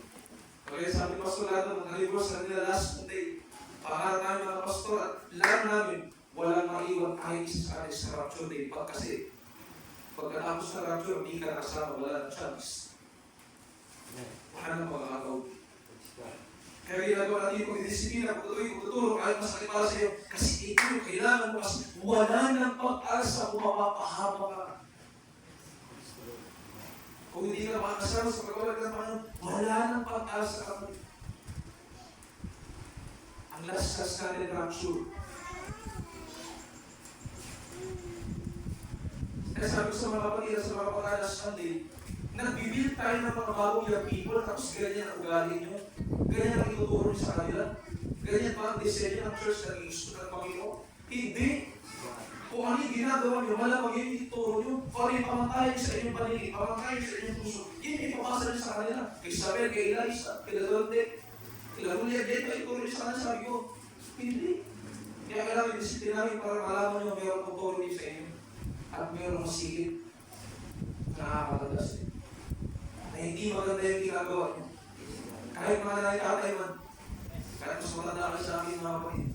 Kaya sabi ng pastor natin, mag-alibros sa nila last Monday. Pangarap namin mga pastor at lahat namin, walang maiwan kahit isa sa atin sa rapture day. Kasi pagkatapos ng rapture, hindi ka nakasama, wala ng chance. Wala ng pagkakataon. Kaya ginagawa natin kung disiplina, kung tuturo, kahit masakit para sa iyo, kasi ito yung kailangan mo kasi wala ng pag-asa kung mapapahaba ka. Kung hindi ka makakasama sa pagkawala ng Panginoon, wala ng pag-asa ka. Ang lasas natin rapture. Kaya sabi ko sa mga kapatid, sa mga kapatid na Sunday, nagbibuild tayo ng mga bagong young people, tapos ganyan ang ugali nyo. Ganyan ang ituturo nyo sa kanila. Ganyan pa ang disenyo ng church na gusto ng Panginoon. Hindi. Kung ano yung ginagawa nyo, malamang yun yung ituturo nyo. Kung yung pamantayan sa inyong paligid, pamantayan sa inyong puso, yun yung ipapasa nyo sa kanila. Kay Isabel, kay Eliza, kay Ladonde, kay Larulia, dito yung ituturo nyo sa kanila. Sabi ko, hindi. Kaya kailangan yung disiplinahin para malaman nyo mayroong tuturo nyo sa inyo. At mayroong masigit. Nakakatagas eh. Na hindi maganda yung ginagawa nyo. Kahit mga nanay-tatay man, kahit mas matanda ka sa akin mga kapatid,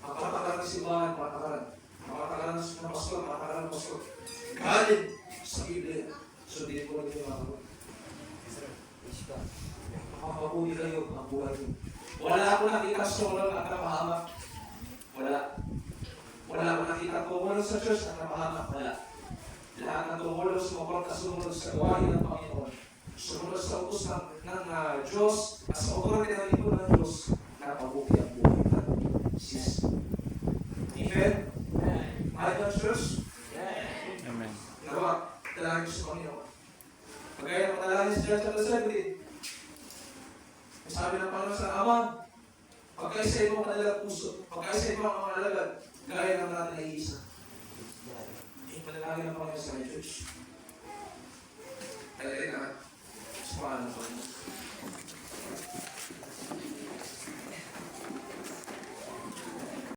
makakakalan ng simbahan, makakakalan. Makakakalan ng pastor, makakakalan ng pastor. Galing sa Biblia. Sundin ko rin yung mga kapatid. Makapapuli kayo ang buhay nyo. Wala ako nakita sa wala na napahamak. Wala. Wala ako nakita tumulo sa church na napahamak. Wala. Lahat ng tumulo sumunod sa gawain ng Panginoon. Sumunod sa utos ng Diyos at sa authority ng lingkod ng Diyos na pabuti ang buhay ng sis. Amen? Mahal ng church? Amen. Nawa, dalangin sa Panginoon. Pagkaya ng panalangin sa John chapter 17, sabi ng Panginoon sa Ama, pagkaisa mo ang kanilang puso, pagkaisa mo ang mga alagad, gaya ng natin ay isa. Yung panalangin ng Panginoon sa church. Kaya na, sa pangalan ng Panginoon.